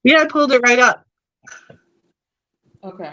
Yeah, I pulled it right up. Okay.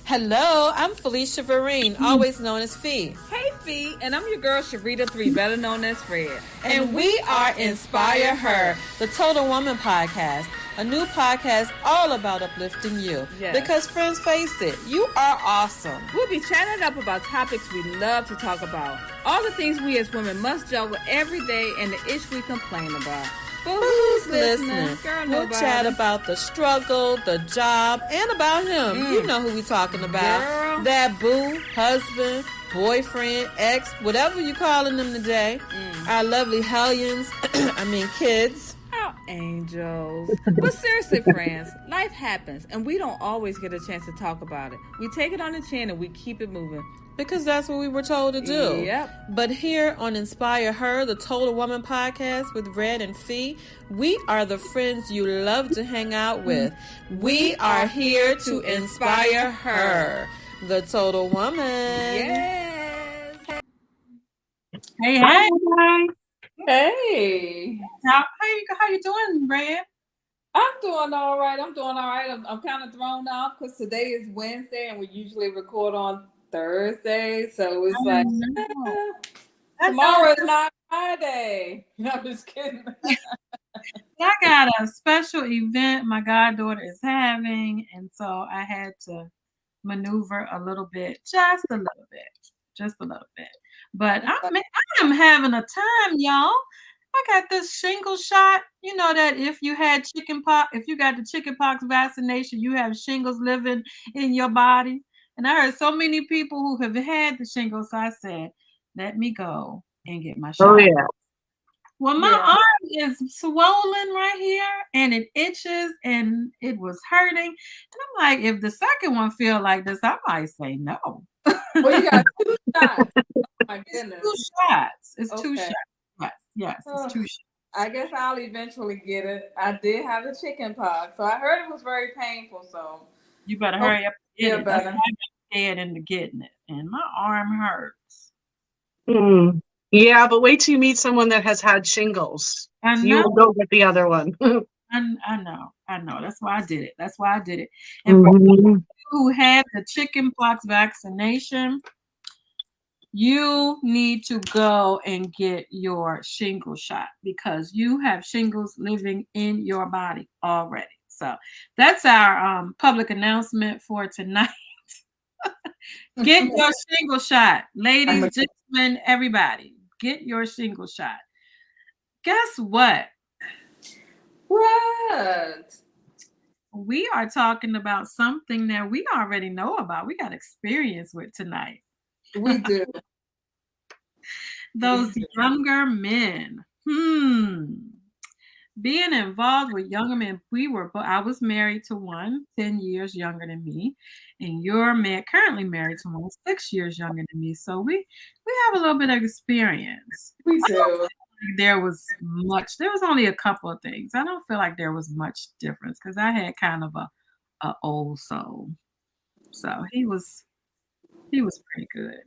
Hello, I'm Felicia Vereen, always known as Fee. Hey, Fee, and I'm your girl Sharita 3, better known as Fred. And we are Inspire Her, the Total Woman podcast, a new podcast all about uplifting you. Yes. Because friends, face it, you are awesome. We'll be chatting up about topics we love to talk about, all the things we as women must juggle every day and the ish we complain about. But who's listening? Girl, we'll chat about the struggle, the job, and about him. You know who we talking about. Girl. That boo, husband, boyfriend, ex, whatever you calling them today. Our lovely hellions, kids. Our angels. But seriously, friends, life happens, and we don't always get a chance to talk about it. We take it on the chin and we keep it moving. Because that's what we were told to do. Yep. But here on Inspire Her, the Total Woman podcast with Red and Fee, we are the friends you love to hang out with. We are here to inspire her, the Total Woman. Yes. Hey. Bye. Hey. How you doing, Red? I'm doing all right. I'm kind of thrown off because today is Wednesday and we usually record on Thursday, so it's tomorrow is not Friday. No, I'm just kidding. I got a special event my goddaughter is having, and so I had to maneuver a little bit, just a little bit. But I am having a time, y'all. I got this shingle shot. You know that if you got the chickenpox vaccination, you have shingles living in your body. And I heard so many people who have had the shingles, so I said, let me go and get my shot. Oh, yeah. Well, my arm is swollen right here, and it itches, and it was hurting. And I'm like, if the second one feel like this, I might say no. Well, you got 2 shots. Oh, my goodness. It's 2 shots. Yes, it's 2 shots. I guess I'll eventually get it. I did have the chicken pox, so I heard it was very painful, so... You better hurry up and get it. Better. I'm scared into getting it, and my arm hurts. Yeah, but wait till you meet someone that has had shingles. I know. You will go get the other one. I know. That's why I did it. And for people who had the chickenpox vaccination, you need to go and get your shingle shot because you have shingles living in your body already. So that's our public announcement for tonight. Get your shingle shot. Ladies, gentlemen, everybody, get your shingle shot. Guess what? What? We are talking about something that we already know about. We got experience with tonight. We do. Those younger men. Being involved with younger men, I was married to one 10 years younger than me, and you're currently married to one 6 years younger than me. So we have a little bit of experience. We do. There was only a couple of things. I don't feel like there was much difference because I had kind of a old soul. So he was pretty good.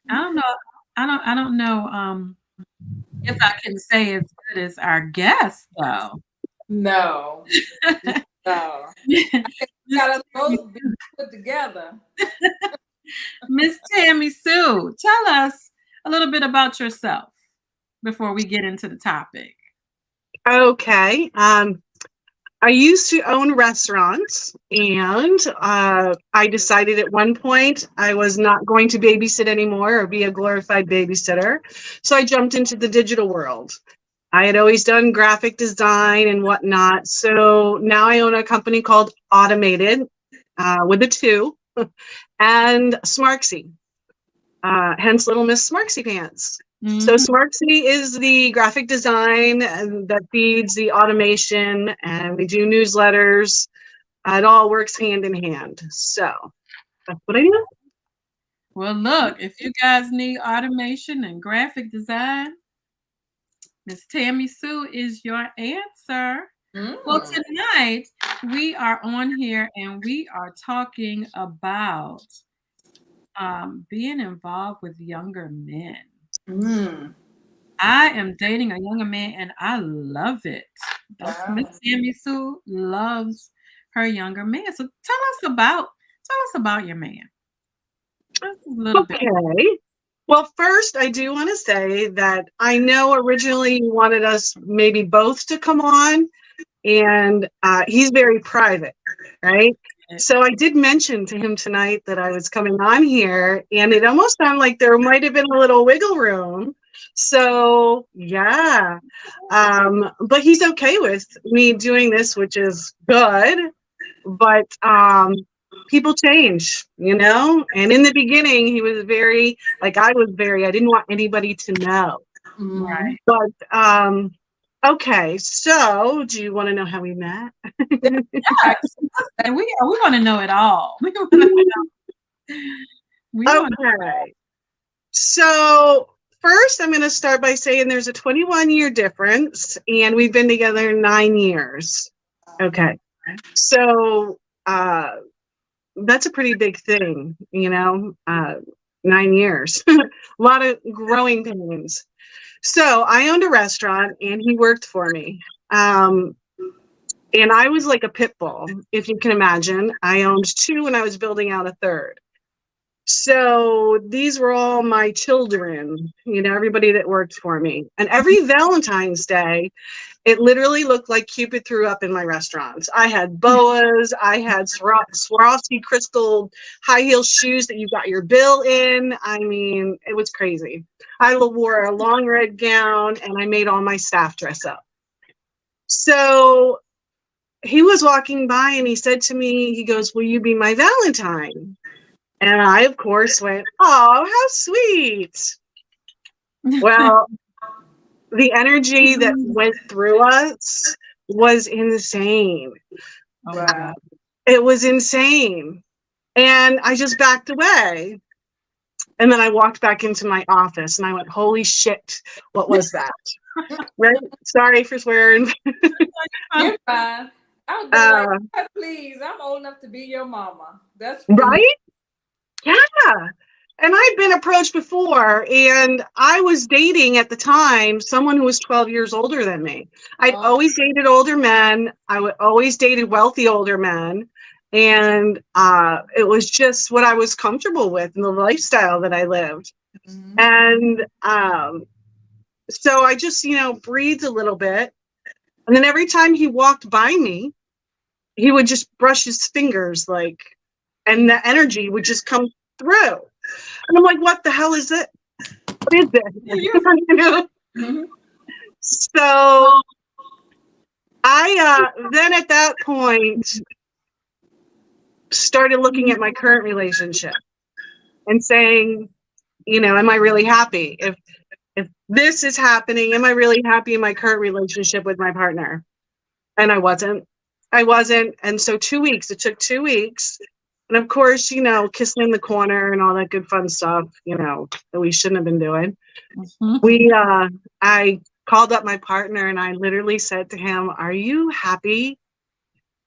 I don't know if I can say as good as our guest, though. No. No. Got us both put together. Miss Tammy Sue, tell us a little bit about yourself before we get into the topic. Okay. I used to own restaurants, and I decided at one point I was not going to babysit anymore or be a glorified babysitter. So I jumped into the digital world. I had always done graphic design and whatnot. So now I own a company called Automated with a 2 and Smarksy, hence Little Miss Smarksy Pants. So Smarksy is the graphic design that feeds the automation, and we do newsletters. It all works hand in hand. So that's what I do. Well, look, if you guys need automation and graphic design, Miss Tammy Sue is your answer. Well, tonight we are on here and we are talking about being involved with younger men. I am dating a younger man and I love it. That's Wow. Miss Sammy Sue loves her younger man. So tell us about your man. Just a little bit. Okay. Well, first, I do want to say that I know originally you wanted us maybe both to come on, and he's very private, right? So I did mention to him tonight that I was coming on here, and it almost sounded like there might have been a little wiggle room. So yeah, but he's okay with me doing this, which is good. But people change, you know? And in the beginning, he was very, like I was very, I didn't want anybody to know. Right. But okay, so do you want to know how we met? And we want to know it all. We want to know. Okay. So first, I'm going to start by saying there's a 21-year difference, and we've been together 9 years. Okay. So that's a pretty big thing, you know, 9 years, a lot of growing pains. So I owned a restaurant and he worked for me. And I was like a pit bull, if you can imagine. I owned 2 and I was building out a 3rd. So these were all my children, you know, everybody that worked for me. And every Valentine's Day, it literally looked like Cupid threw up in my restaurants. I had boas, I had Swarovski crystal high heel shoes that you got your bill in. I mean, it was crazy. I wore a long red gown and I made all my staff dress up. So he was walking by and he said to me, he goes, "Will you be my Valentine?" And I, of course, went, "Oh, how sweet." Well, the energy that went through us was insane. Wow. It was insane. And I just backed away. And then I walked back into my office and I went, "Holy shit, what was that?" Right? Sorry for swearing. You're fine. I would be like, please, I'm old enough to be your mama. That's Right? Yeah. And I'd been approached before, and I was dating at the time someone who was 12 years older than me. I'd always dated older men. I would always dated wealthy older men. And it was just what I was comfortable with and the lifestyle that I lived. Mm-hmm. And so I just, you know, breathed a little bit. And then every time he walked by me, he would just brush his fingers, like, and the energy would just come through. And I'm like, what the hell is it? What is it? You know? Mm-hmm. So I then at that point started looking at my current relationship and saying, you know, am I really happy? If this is happening, am I really happy in my current relationship with my partner? And I wasn't. And so 2 weeks, it took 2 weeks. And of course, you know, kissing in the corner and all that good fun stuff, you know, that we shouldn't have been doing. Mm-hmm. I called up my partner and I literally said to him, "Are you happy?"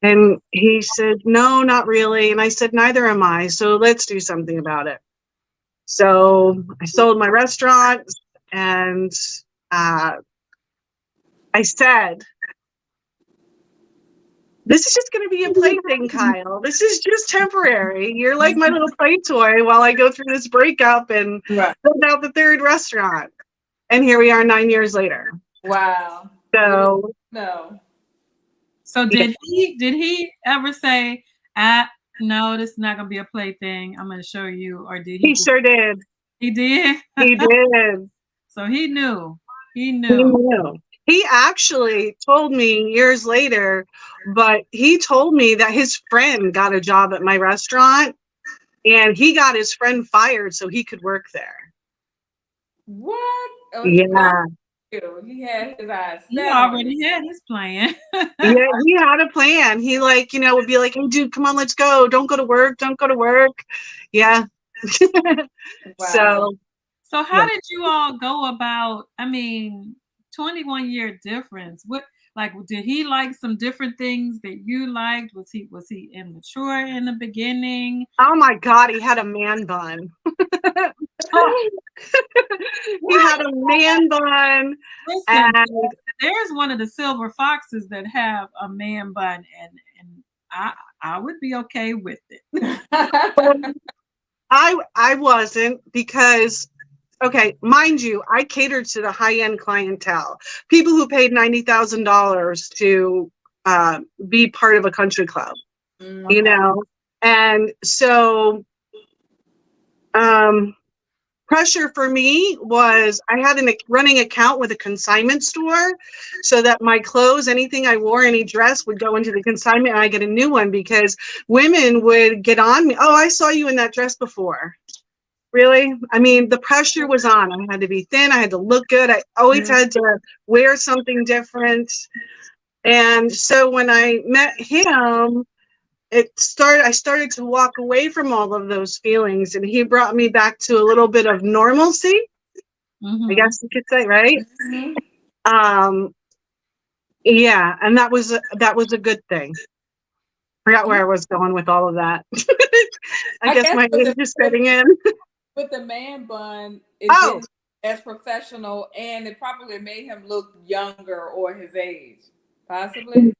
And he said, "No, not really." And I said, "Neither am I. So let's do something about it." So I sold my restaurant and I said, "This is just going to be a plaything, Kyle. This is just temporary. You're like my little play toy while I go through this breakup and build out the 3rd restaurant." And here we are 9 years later. Wow. So No. So did he ever say, no, this is not gonna be a plaything, I'm gonna show you, or did he sure did. He did? He did. So he knew. He knew. He actually told me years later, but he told me that his friend got a job at my restaurant and he got his friend fired so he could work there. What? Oh, Yeah. He had his eyes. He already had his plan. Yeah, he had a plan. He, like, you know, would be like, "Hey, dude, come on, let's go. Don't go to work. Don't go to work." Yeah. Wow. So how did you all go about, I mean, 21-year difference? What, like, did he like some different things that you liked? Was he immature in the beginning? Oh my God, he had a man bun. He had a man bun, Listen, and there's one of the silver foxes that have a man bun, and I would be okay with it. I wasn't, because okay, mind you, I catered to the high-end clientele, people who paid $90,000 to be part of a country club, you know, and so pressure for me was I had a running account with a consignment store, so that my clothes, anything I wore, any dress would go into the consignment and I get a new one, because women would get on me. Oh, I saw you in that dress before. Really? I mean, the pressure was on. I had to be thin. I had to look good. I always had to wear something different. And so when I met him, I started to walk away from all of those feelings, and he brought me back to a little bit of normalcy, I guess you could say, right? Yeah, and that was a good thing. Forgot where I was going with all of that. I guess my age is setting in. With the man bun, it Oh. didn't as professional, and it probably made him look younger or his age, possibly.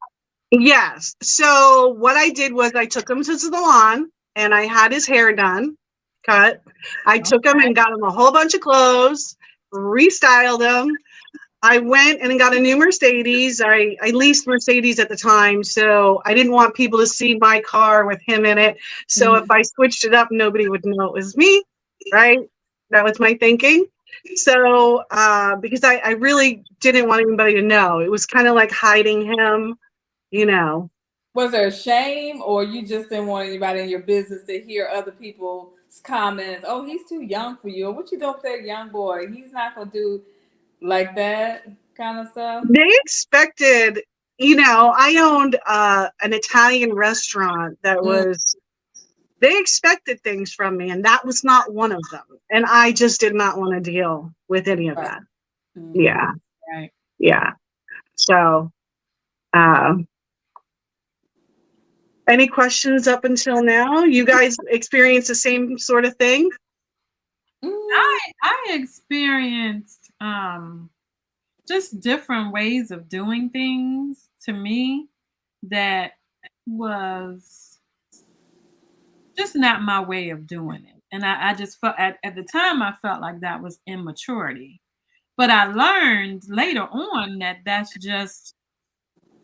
Yes. So what I did was I took him to the salon and I had his hair done, cut. I took him and got him a whole bunch of clothes, restyled him. I went and got a new Mercedes. I leased Mercedes at the time, so I didn't want people to see my car with him in it. So if I switched it up, nobody would know it was me, right? That was my thinking. So because I really didn't want anybody to know. It was kind of like hiding him, you know. Was there shame, or you just didn't want anybody in your business to hear other people's comments? Oh, he's too young for you. Or what you doing with that young boy? He's not gonna do like that kind of stuff. They expected, you know, I owned an Italian restaurant that was, they expected things from me, and that was not one of them. And I just did not want to deal with any of that. Yeah. Right. Yeah. So, any questions up until now? You guys experience the same sort of thing? I experienced just different ways of doing things, to me, that was just not my way of doing it. And I just felt at the time I felt like that was immaturity. But I learned later on that that's just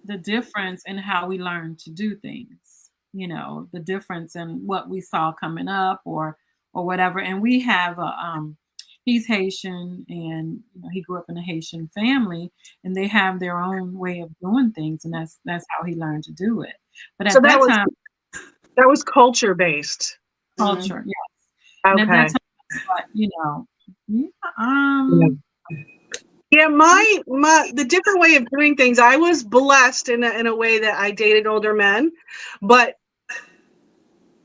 the difference in how we learn to do things, you know, the difference in what we saw coming up or whatever. And we have he's Haitian, and you know, he grew up in a Haitian family, and they have their own way of doing things, and that's how he learned to do it. But at So that time, that was culture based. culture, yeah. Okay. And at that time, I thought, you know, Yeah, the different way of doing things. I was blessed in a way that I dated older men, but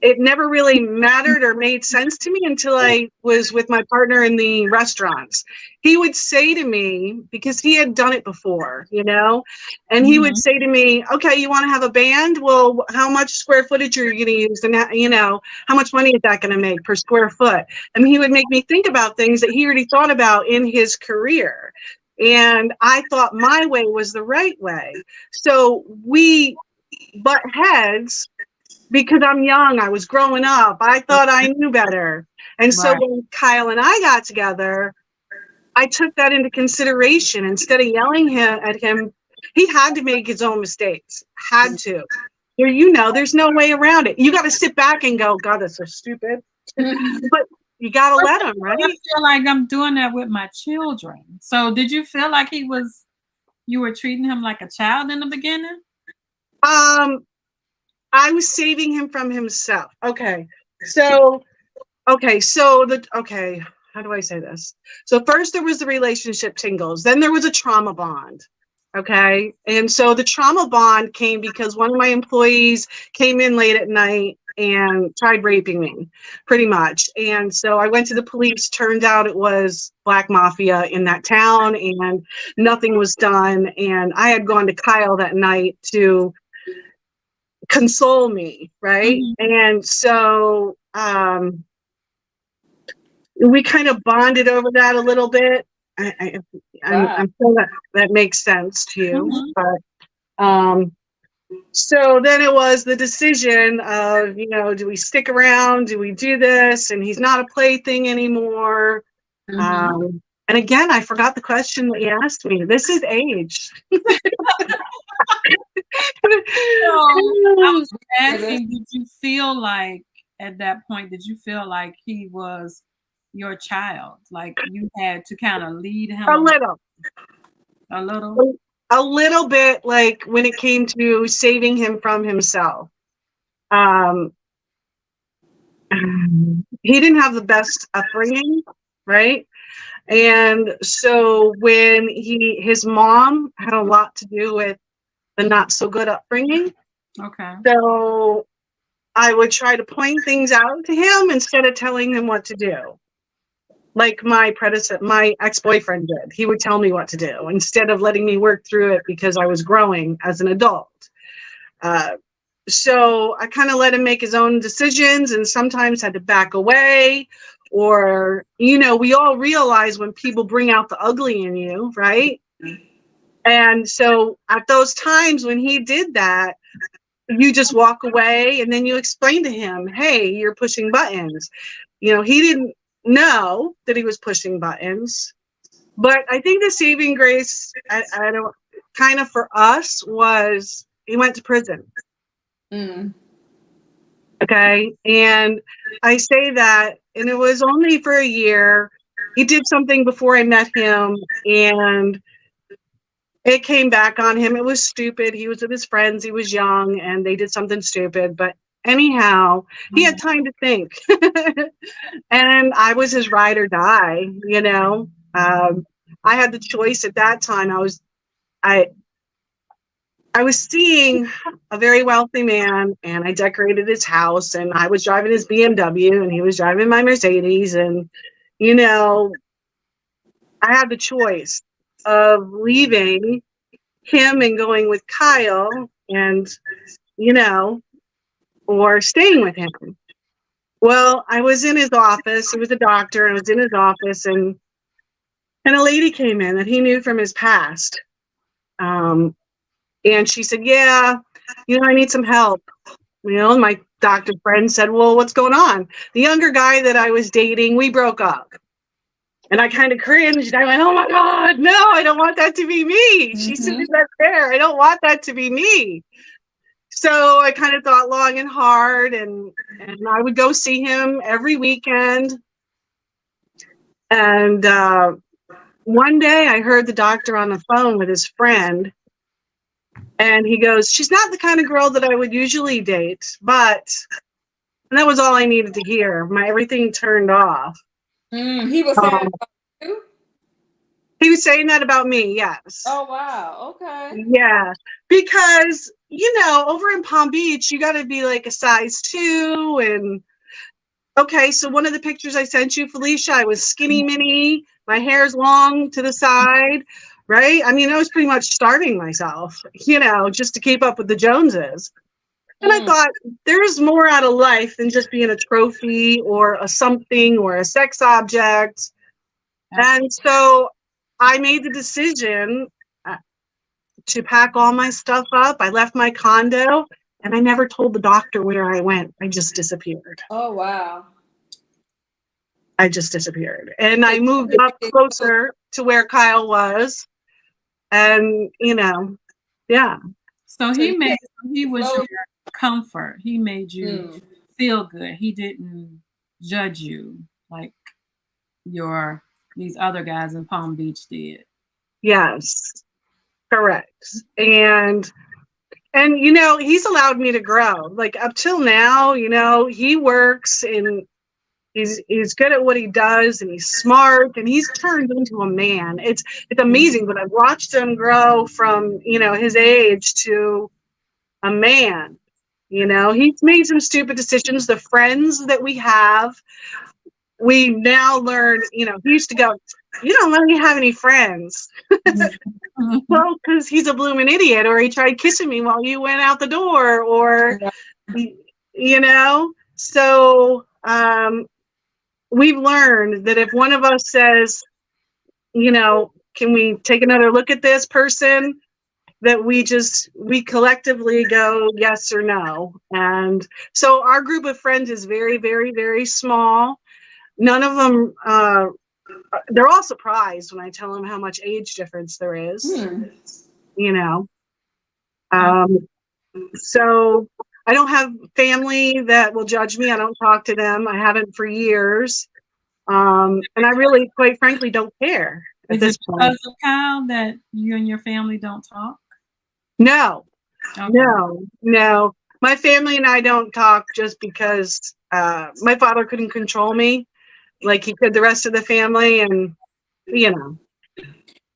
it never really mattered or made sense to me until I was with my partner in the restaurants. He would say to me, because he had done it before, you know, and he would say to me, okay, you want to have a band? Well, how much square footage are you going to use? And, you know, how much money is that going to make per square foot? And he would make me think about things that he already thought about in his career. And I thought my way was the right way. So we butt heads because I'm young. I was growing up. I thought I knew better. And so when Kyle and I got together, I took that into consideration. Instead of yelling at him, he had to make his own mistakes. Had to. You know, there's no way around it. You got to sit back and go, God, that's so stupid. But you got to let him, right? I feel like I'm doing that with my children. So did you feel like you were treating him like a child in the beginning? I was saving him from himself. How do I say this? So first there was the relationship tingles. Then there was a trauma bond. Okay. And so the trauma bond came because one of my employees came in late at night and tried raping me, pretty much. And so I went to the police. Turned out it was Black Mafia in that town, and nothing was done. And I had gone to Kyle that night to console me, right? And so we kind of bonded over that a little bit. Wow. I'm sure that makes sense to you. Mhm. But so then it was the decision of, do we stick around? Do we do this? And he's not a plaything anymore. And again, I forgot the question that you asked me. This is age. So I was asking, did you feel like at that point, did you feel like he was your child? Like you had to kind of lead him A little. a little? A little bit, like when it came to saving him from himself. He didn't have the best upbringing, right? And so when his mom had a lot to do with the not so good upbringing. Okay. So I would try to point things out to him instead of telling him what to do. Like my ex-boyfriend did. He would tell me what to do instead of letting me work through it because I was growing as an adult. So I kind of let him make his own decisions and sometimes had to back away. Or, we all realize when people bring out the ugly in you, right? And so at those times when he did that, you just walk away and then you explain to him, hey, you're pushing buttons. He didn't know that he was pushing buttons. But I think the saving grace, I don't, kind of for us was he went to prison. Okay. And I say that, and it was only for a year. He did something before I met him, and it came back on him. It was stupid. He was with his friends. He was young, and they did something stupid. But anyhow, he had time to think. And I was his ride or die, I had the choice at that time. I was seeing a very wealthy man, and I decorated his house, and I was driving his BMW, and he was driving my Mercedes. And, I had the choice of leaving him and going with Kyle and, or staying with him. Well, I was in his office. He was a doctor. I was in his office, and a lady came in that he knew from his past. And she said, yeah, I need some help. My doctor friend said, well, what's going on? The younger guy that I was dating, we broke up. And I kind of cringed. I went, oh my God, no, I don't want that to be me. She said, that's fair. I don't want that to be me. So I kind of thought long and hard, and I would go see him every weekend. And one day I heard the doctor on the phone with his friend. And he goes, she's not the kind of girl that I would usually date, and that was all I needed to hear. Everything turned off. He was saying about you? He was saying that about me, yes. Oh, wow. Okay. Yeah, because, over in Palm Beach, you got to be like a size 2. And, okay, so one of the pictures I sent you, Felicia, I was skinny mini. My hair's long to the side. Right? I was pretty much starving myself, just to keep up with the Joneses. And I thought there's more out of life than just being a trophy or a something or a sex object. And so I made the decision to pack all my stuff up. I left my condo, and I never told the doctor where I went. I just disappeared. Oh, wow. I just disappeared. And I moved up closer to where Kyle was. And, yeah. So he was your comfort. He made you feel good. He didn't judge you like these other guys in Palm Beach did. Yes, correct. And he's allowed me to grow. Like up till now, he works and he's good at what he does, and he's smart, and he's turned into a man. It's amazing, but I've watched him grow from, his age to a man. He's made some stupid decisions. The friends that we have, we now learn, he used to go, you don't let me have any friends. Well, because he's a blooming idiot, or he tried kissing me while you went out the door, or, so, we've learned that if one of us says, can we take another look at this person, that we collectively go yes or no. And so our group of friends is very, very, very small. None of them, they're all surprised when I tell them how much age difference there is, so I don't have family that will judge me. I don't talk to them. I haven't for years. And I really, quite frankly, don't care at this point. Because of Kyle that you and your family don't talk? No, Okay. no. My family and I don't talk just because my father couldn't control me like he could the rest of the family. And,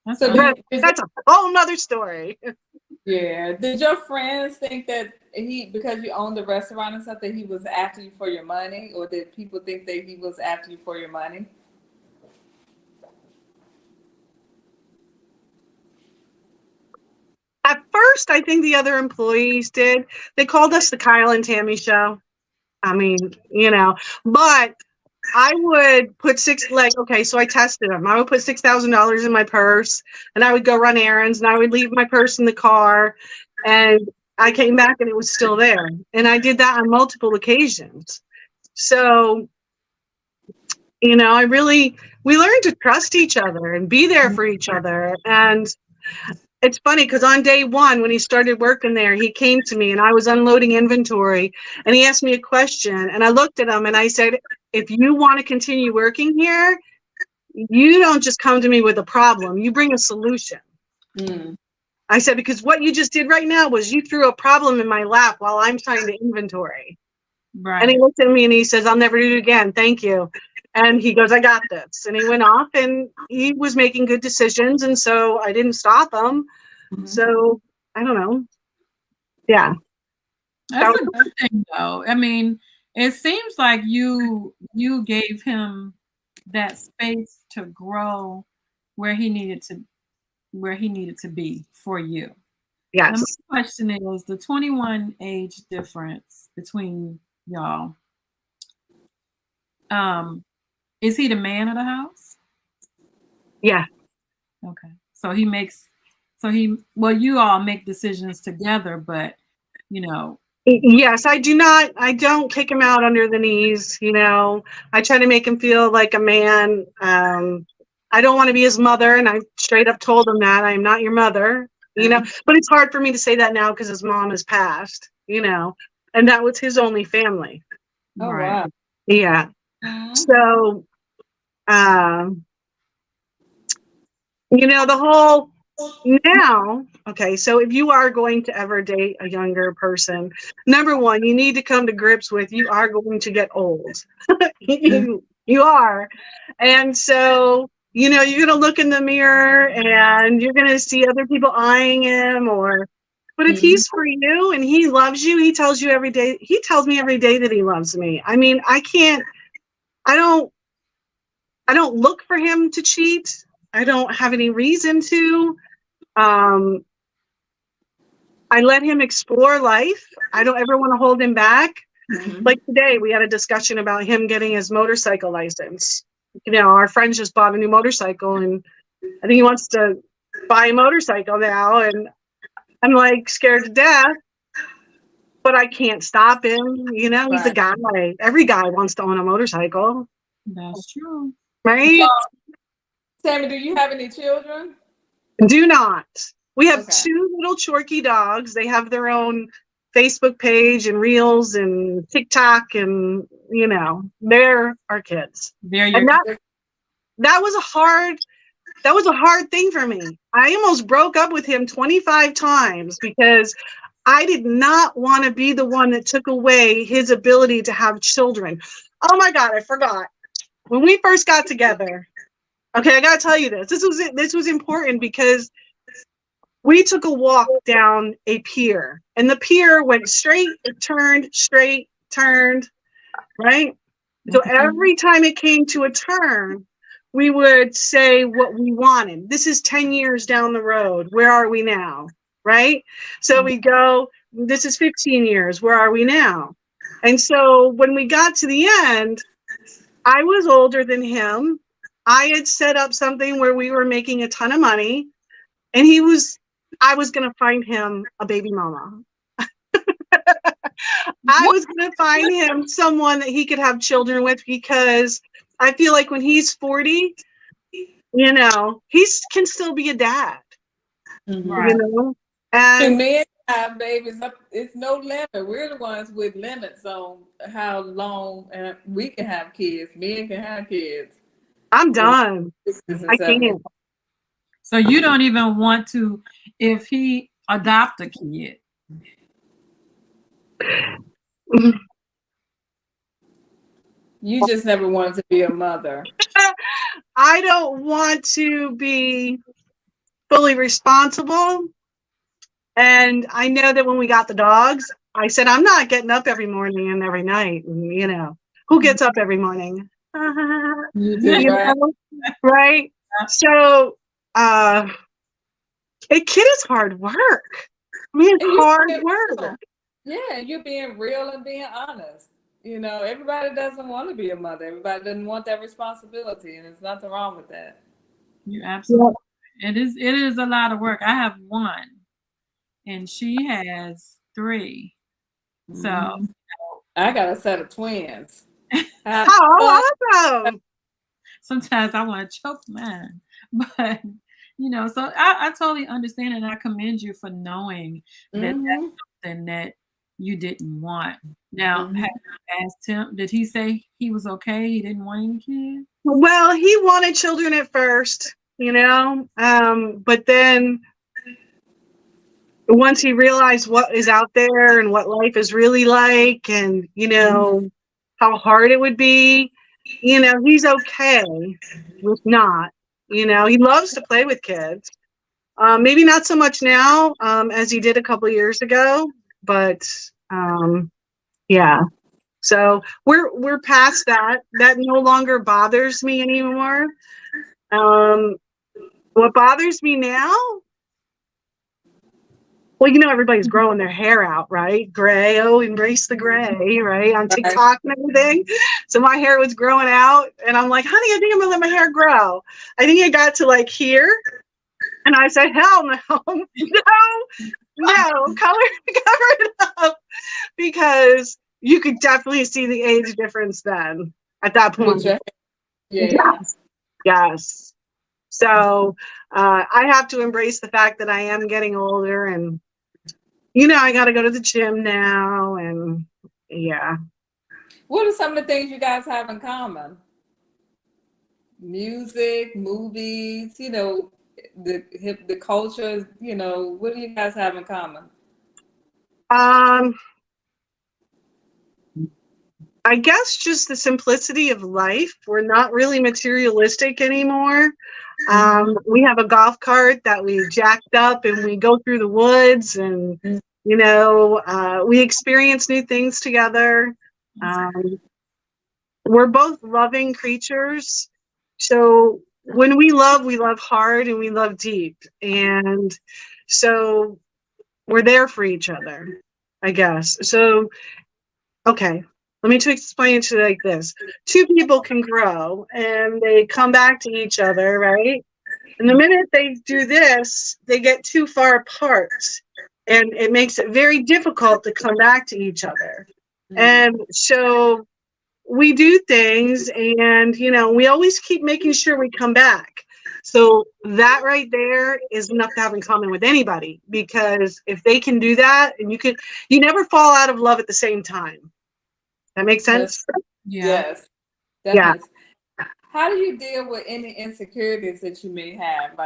That's So okay. that's a whole nother story. Yeah. Did your friends think that because you owned the restaurant and stuff, that he was after you for your money, or did people think that he was after you for your money? At first, I think the other employees did. They called us the Kyle and Tammy show. I mean, but I would put so I tested them. I would put $6,000 in my purse, and I would go run errands, and I would leave my purse in the car, and I came back and it was still there. And I did that on multiple occasions. So, we learned to trust each other and be there for each other. And it's funny because on day one, when he started working there, he came to me and I was unloading inventory, and he asked me a question, and I looked at him and I said, if you want to continue working here, you don't just come to me with a problem, you bring a solution. I said, because what you just did right now was you threw a problem in my lap while I'm trying to inventory. Right. And he looked at me and he says, I'll never do it again. Thank you. And he goes, I got this. And he went off and he was making good decisions. And so I didn't stop him. So I don't know. Yeah. That's a good thing though. I mean, it seems like you gave him that space to grow where he needed to be for you. Yes. And my question is the 21 age difference between y'all. Is he the man of the house? Yeah. Okay. So you all make decisions together, but Yes, I don't kick him out under the knees. I try to make him feel like a man. I don't want to be his mother. And I straight up told him that I'm not your mother, but it's hard for me to say that now because his mom has passed, and that was his only family. Oh, right. wow. Yeah. So, the whole now, okay, so if you are going to ever date a younger person, number one, you need to come to grips with you are going to get old. You are. And so, you're going to look in the mirror and you're going to see other people eyeing him but if he's for you and he loves you, he tells me every day that he loves me. I mean, I don't look for him to cheat. I don't have any reason to. I let him explore life. I don't ever want to hold him back. Like today, we had a discussion about him getting his motorcycle license. Our friend just bought a new motorcycle, and I think he wants to buy a motorcycle now. And I'm like scared to death, but I can't stop him. He's a guy. Every guy wants to own a motorcycle. That's true. Right? So, Tammy, do you have any children? Do not. We have Okay. 2 little Chorky dogs. They have their own Facebook page and Reels and TikTok, and they're our kids. And that was a hard thing for me. I almost broke up with him 25 times because I did not want to be the one that took away his ability to have children. Oh my God, I forgot. When we first got together, okay, I gotta tell you this. This was important because we took a walk down a pier, and the pier went straight, it turned, straight, turned, right? So every time it came to a turn, we would say what we wanted. This is 10 years down the road. Where are we now? Right? So we go, this is 15 years. Where are we now? And so when we got to the end, I was older than him. I had set up something where we were making a ton of money, and I was going to find him a baby mama. I was going to find him someone that he could have children with, because I feel like when he's 40, you know, he can still be a dad, Right. you know? And And men have babies. It's no limit. We're the ones with limits on how long we can have kids. Men can have kids. I'm done. I can't. So you don't even want to, if he adopt a kid. You just never wanted to be a mother. I don't want to be fully responsible. And I know that when we got the dogs, I said, I'm not getting up every morning and every night. And, you know, who gets up every morning? You did, right? know, right? So, a kid is hard work. I mean, it's hard work. Yeah, you're being real and being honest. You know, everybody doesn't want to be a mother. Everybody doesn't want that responsibility, and there's nothing wrong with that. You're absolutely right. It is a lot of work. I have one, and she has 3. So I got a set of twins. Oh, awesome. Sometimes I want to choke mine, but you know, so I totally understand, and I commend you for knowing that that's something that you didn't want. Now, have you asked him? Did he say he was okay? He didn't want any kids? Well, he wanted children at first, you know, but then once he realized what is out there and what life is really like, and, you know, how hard it would be, you know, he's okay with not, you know, he loves to play with kids. Maybe not so much now as he did a couple of years ago, but yeah. So we're past that. That no longer bothers me anymore. What bothers me now? Well, you know, everybody's growing their hair out, right? Gray, oh, embrace the gray, right? On TikTok and everything. So my hair was growing out, and I'm like, honey, I think I'm gonna let my hair grow. I think it got to like here, and I said, hell no, no, cover it up, because you could definitely see the age difference then at that point. Yes. So I have to embrace the fact that I am getting older, and, you know, I got to go to the gym now, and yeah. What are some of the things you guys have in common? Music, movies, you know, the culture, you know, what do you guys have in common? I guess just the simplicity of life. We're not really materialistic anymore. We have a golf cart that we jacked up, and we go through the woods, and, you know, we experience new things together. We're both loving creatures. So when we love hard, and we love deep. And so we're there for each other, I guess. So, okay. Let me explain it to you like this. 2 people can grow, and they come back to each other, right? And the minute they do this, they get too far apart, and it makes it very difficult to come back to each other. And so we do things, and, you know, we always keep making sure we come back. So that right there is enough to have in common with anybody, because if they can do that, and you never fall out of love at the same time. That makes sense? Yes. Yeah. How do you deal with any insecurities that you may have?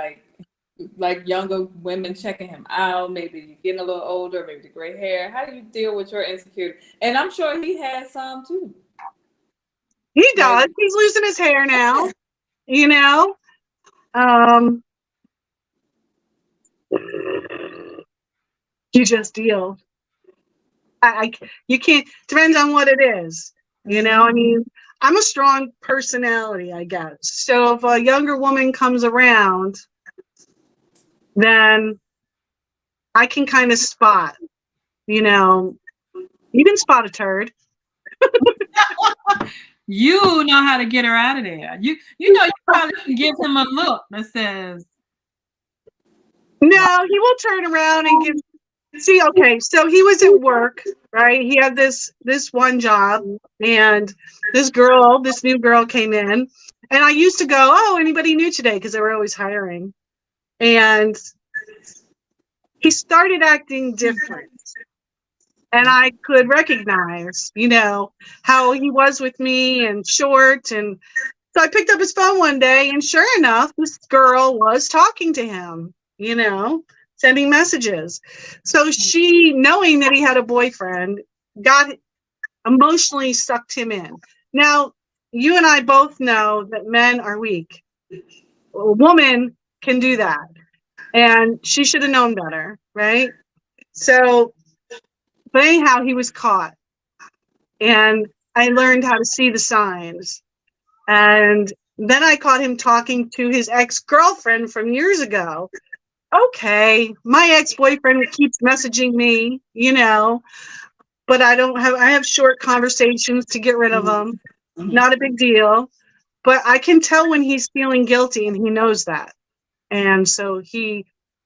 Like younger women checking him out, maybe you're getting a little older, maybe the gray hair. How do you deal with your insecurity? And I'm sure he has some too. He does. He's losing his hair now, you know? You just deal. You can't, depends on what it is, you know? I mean, I'm a strong personality, I guess. So if a younger woman comes around, then I can kind of spot, you know, you can spot a turd. You know how to get her out of there. You know you probably can give him a look that says, No, he will turn around and give. See, okay, so he was at work, right? He had this one job, and this new girl came in, and I used to go, oh, anybody new today? Because they were always hiring. And he started acting different. And I could recognize, how he was with me and short. And so I picked up his phone one day, and sure enough, this girl was talking to him, sending messages. So she, knowing that he had a boyfriend, got emotionally sucked him in. Now, you and I both know that men are weak. A woman can do that. And she should have known better, right? So, but anyhow, he was caught. And I learned how to see the signs. And then I caught him talking to his ex-girlfriend from years ago. Okay, my ex-boyfriend keeps messaging me, but I have short conversations to get rid of them. Not a big deal. But I can tell when he's feeling guilty, and he knows that. And so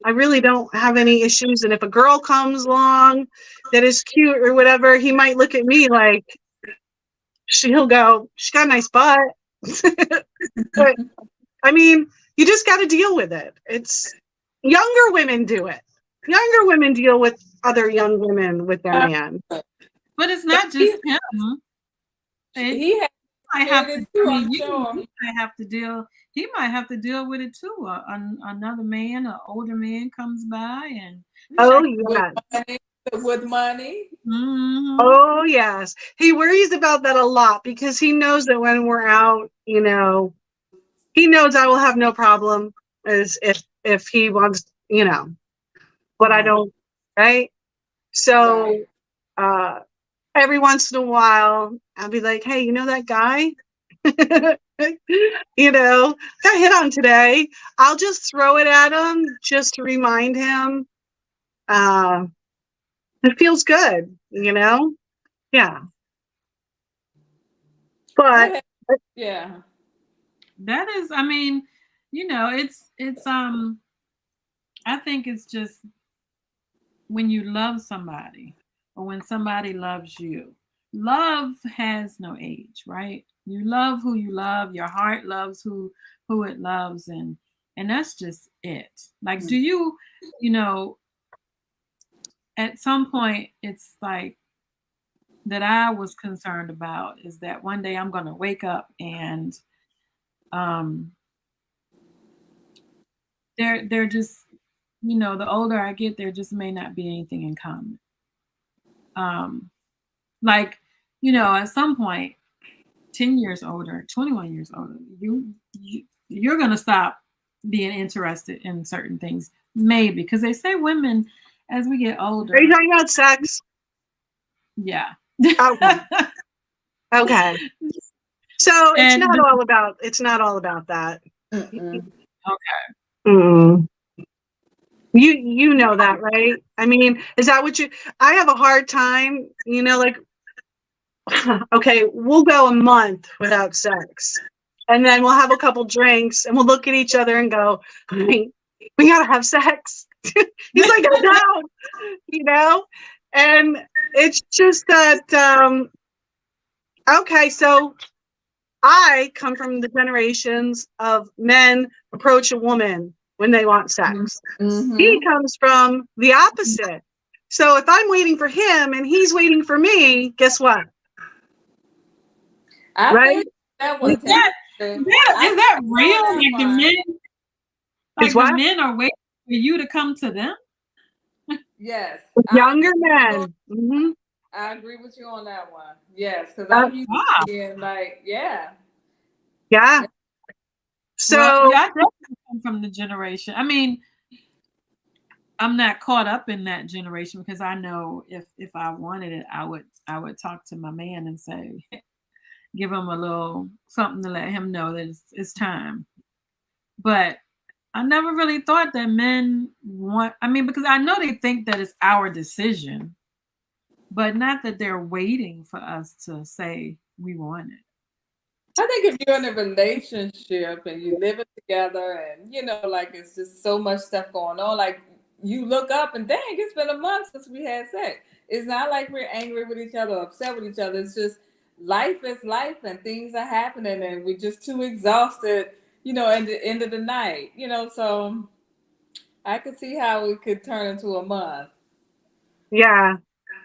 I really don't have any issues. And if a girl comes along that is cute or whatever, he might look at me like, he'll go, she's got a nice butt. But I mean, you just got to deal with it. It's younger women do it. Younger women deal with other young women with their man. But it's not just him. He might have to deal with it too. Another man, an older man comes by and with money. Mm-hmm. Oh yes, he worries about that a lot because he knows that when we're out, he knows I will have no problem as if he wants, but I don't, right? So every once in a while I'll be like, hey, that guy got hit on today. I'll just throw it at him just to remind him. It feels good, yeah. But yeah, that is, I mean, it's I think it's just when you love somebody or when somebody loves you, love has no age, right? You love who you love, your heart loves who it loves, and that's just it. Like, do you at some point it's like that I was concerned about is that one day I'm going to wake up and they're just, the older I get, there just may not be anything in common. Like, at some point, 10 years older, 21 years older, you're going to stop being interested in certain things, maybe, because they say women, as we get older. Are you talking about sex? Yeah. Okay. Okay. So it's not all about that. Mm-mm. Okay. Mm-mm. You know that, right? I mean, is that what I have a hard time, like, okay, we'll go a month without sex. And then we'll have a couple drinks and we'll look at each other and go, we gotta have sex. He's like, no, and it's just that, okay, so I come from the generations of men approach a woman when they want sex. Mm-hmm. He comes from the opposite. So if I'm waiting for him and he's waiting for me, guess what? Right? That was is that real? Like the men, the men are waiting for you to come to them? Yes. Younger men. Mm-hmm. I agree with you on that one. Yes, because I'm used to being like, yeah. So I definitely come from the generation. I mean, I'm not caught up in that generation because I know if I wanted it, I would talk to my man and say, give him a little something to let him know that it's time. But I never really thought that men because I know they think that it's our decision, but not that they're waiting for us to say we want it. I think if you're in a relationship and you live it together and, like it's just so much stuff going on, like you look up and dang, it's been a month since we had sex. It's not like we're angry with each other, or upset with each other. It's just life is life and things are happening and we're just too exhausted, at the end of the night, so I could see how it could turn into a month. Yeah.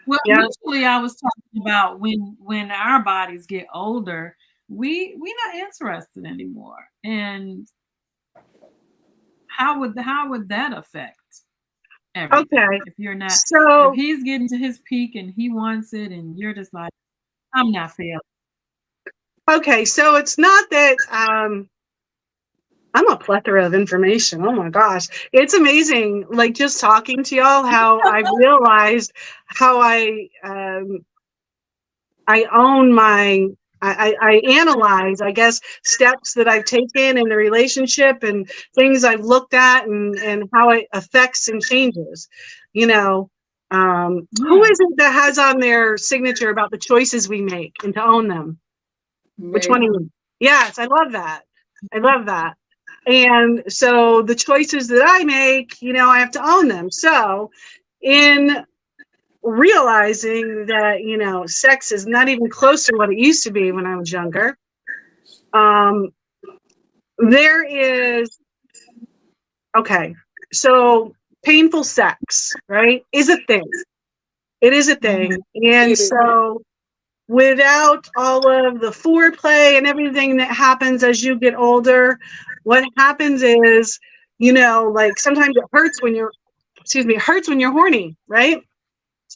Well, Yeah. initially I was talking about when our bodies get older, we're not interested anymore. And how would that affect everything? Okay. If you're not, So if he's getting to his peak and he wants it, and you're just like, I'm not feeling. okay, so it's not that I'm a plethora of information. Oh my gosh. It's amazing. Like just talking to y'all, how I realized how I own I analyze, I guess, steps that I've taken in the relationship and things I've looked at and how it affects and changes. Who is it that has on their signature about the choices we make and to own them? Which one? Yes, I love that. I love that. And so the choices that I make, I have to own them. So in realizing that, sex is not even close to what it used to be when I was younger, there is, okay, so painful sex, right, is a thing. It is a thing. And so without all of the foreplay and everything that happens as you get older, what happens is, like sometimes it hurts when you're horny, right?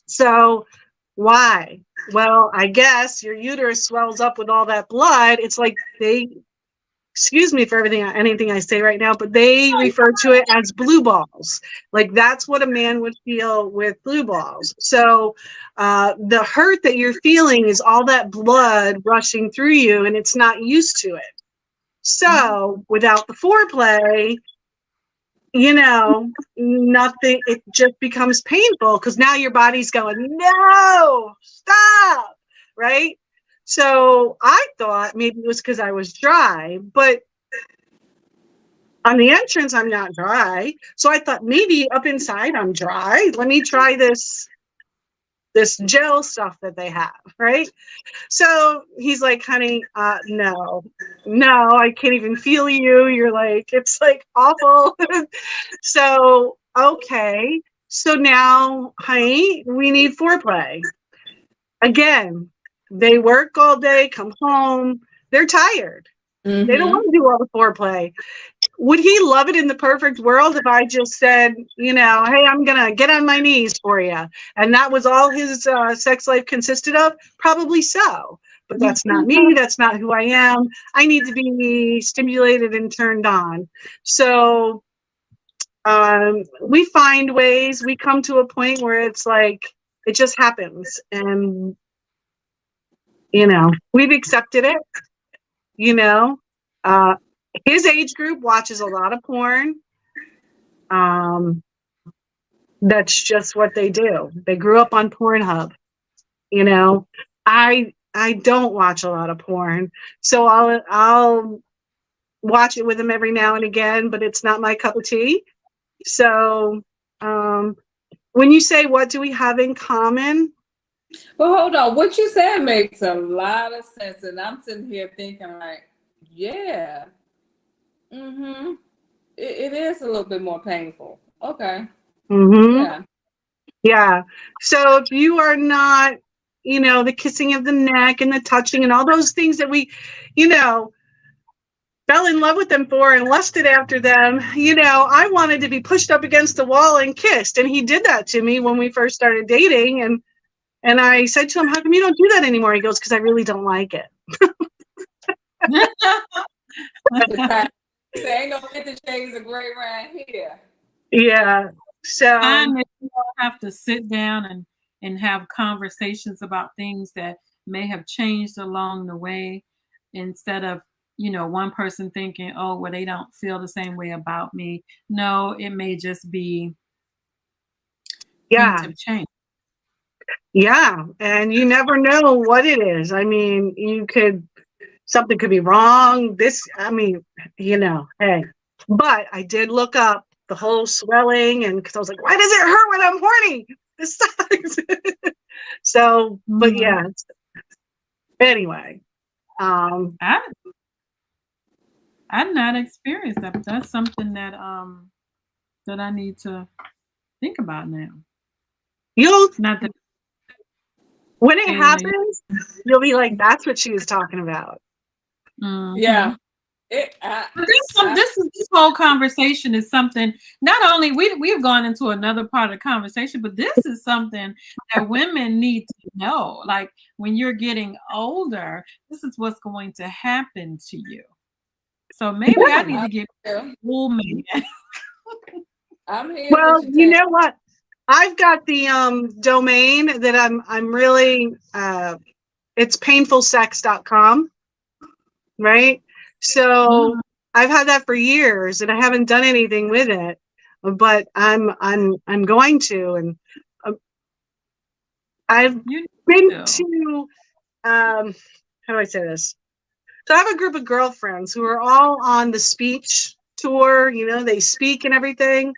So why? Well, I guess your uterus swells up with all that blood. It's like excuse me for anything I say right now, but they refer to it as blue balls. Like that's what a man would feel with blue balls. So the hurt that you're feeling is all that blood rushing through you, and it's not used to it. So without the foreplay, nothing, it just becomes painful because now your body's going, no, stop, right? So I thought maybe it was because I was dry, but on the entrance, I'm not dry. So I thought maybe up inside I'm dry. Let me try this gel stuff that they have, right? So he's like, honey, no, I can't even feel you. You're like, it's like awful. So, okay. So now, honey, we need foreplay. Again, they work all day, come home, they're tired. Mm-hmm. They don't want to do all the foreplay. Would he love it in the perfect world if I just said, hey, I'm going to get on my knees for you? And that was all his sex life consisted of? Probably so. But that's not me. That's not who I am. I need to be stimulated and turned on. So we find ways. We come to a point where it's like, it just happens. And, we've accepted it. His age group watches a lot of porn. That's just what they do. They grew up on Pornhub. I don't watch a lot of porn, so I'll watch it with him every now and again, but it's not my cup of tea. So when you say what do we have in common? Well, hold on. What you said makes a lot of sense, and I'm sitting here thinking like, yeah. Mm-hmm. It is a little bit more painful. Okay. Mm-hmm. Yeah. So if you are not, the kissing of the neck and the touching and all those things that we, fell in love with them for and lusted after them, I wanted to be pushed up against the wall and kissed. And he did that to me when we first started dating. And I said to him, how come you don't do that anymore? He goes, because I really don't like it. Ain't no 50 shades of gray around here. Yeah. So you don't have to sit down and have conversations about things that may have changed along the way, instead of one person thinking, oh, well, they don't feel the same way about me. No, it may just be things have changed. Yeah, and you never know what it is. I mean, you could something could be wrong. Hey, but I did look up the whole swelling, and because I was like, why does it hurt when I'm horny? This sucks. So, but yeah. Anyway, I've not experienced that, but that's something that that I need to think about now. you'll Not that when it happens, you'll be like, that's what she was talking about. Yeah. But this whole conversation is something. Not only we've gone into another part of the conversation, but this is something that women need to know. Like when you're getting older, this is what's going to happen to you. So maybe I need to get a full man. I'm here. Well, you know what? I've got the domain that I'm really it's painfulsex.com, right? So I've had that for years and I haven't done anything with it, but I'm going to, and I've been to how do I say this? So I have a group of girlfriends who are all on the speech tour, they speak and everything.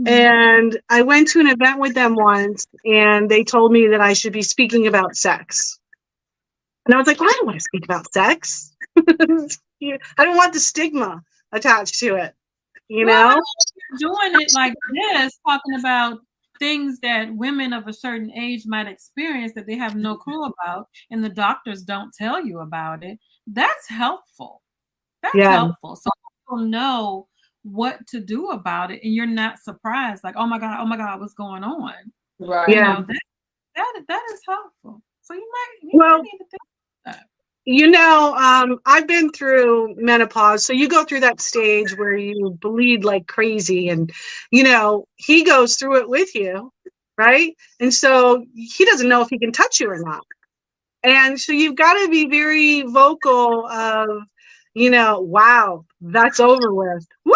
And I went to an event with them once and they told me that I should be speaking about sex. And I was like, well, I don't want to speak about sex. I don't want the stigma attached to it, Well, doing it like this, talking about things that women of a certain age might experience that they have no clue about, and the doctors don't tell you about it. That's helpful. That's helpful. So people know what to do about it, and you're not surprised. Like, oh my God, what's going on? Right. Yeah. That is helpful. So you might need to think about that. I've been through menopause. So you go through that stage where you bleed like crazy and, he goes through it with you, right? And so he doesn't know if he can touch you or not. And so you've got to be very vocal of, wow, that's over with. Woo!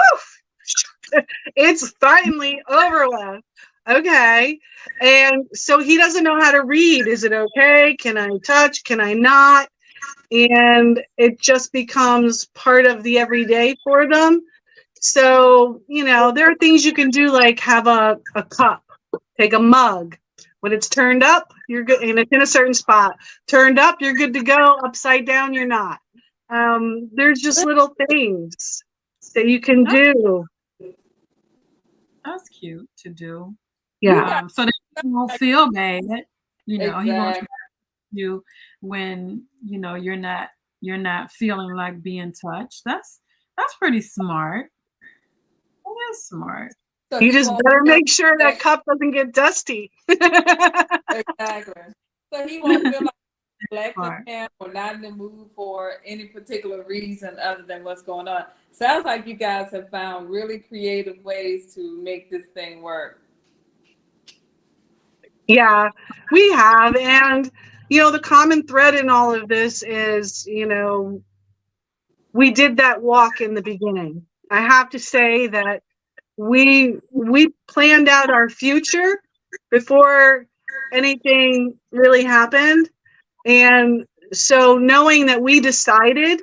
It's finally over with. Okay. And so he doesn't know how to read. Is it okay? Can I touch? Can I not? And it just becomes part of the everyday for them. So, there are things you can do, like have a cup, take a mug. When it's turned up, you're good, and it's in a certain spot. Turned up, you're good to go. Upside down, you're not. There's just little things that you can do. That's cute to do. Yeah. So that you won't feel bad. Exactly. He won't you when you're not feeling like being touched. That's pretty smart. That is smart. So You just better make sure that cup doesn't get dusty. Exactly. So he won't feel like neglecting him or not in the mood for any particular reason other than what's going on. Sounds like you guys have found really creative ways to make this thing work. Yeah, we have. And, the common thread in all of this is, we did that walk in the beginning. I have to say that we planned out our future before anything really happened. And so knowing that we decided,